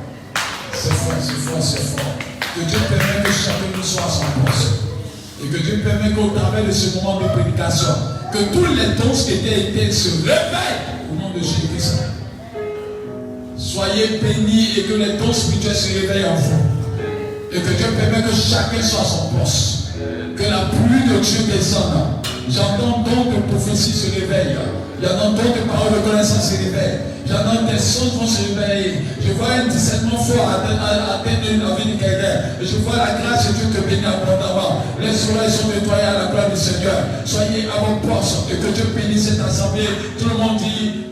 C'est fort, c'est fort, c'est fort. Que Dieu permette que chacun de nous soit à son poste. Et que Dieu permette qu'au travers de ce moment de prédication, que tous les dons qui étaient éteints se réveillent au nom de Jésus-Christ. Soyez bénis et que les dons spirituels se réveillent en vous. Et que Dieu permette que chacun soit à son poste. Que la pluie de Dieu descende. J'entends donc de prophétie se réveille. J'entends donc de paroles de connaissance se réveillent. J'entends des sons vont se réveiller. Je vois un discernement fort atteindre la vie de quelqu'un. Et je vois la grâce de Dieu te bénir abondamment. Les oreilles sont nettoyées à la gloire du Seigneur. Soyez à vos postes et que Dieu bénisse cette assemblée. Tout le monde dit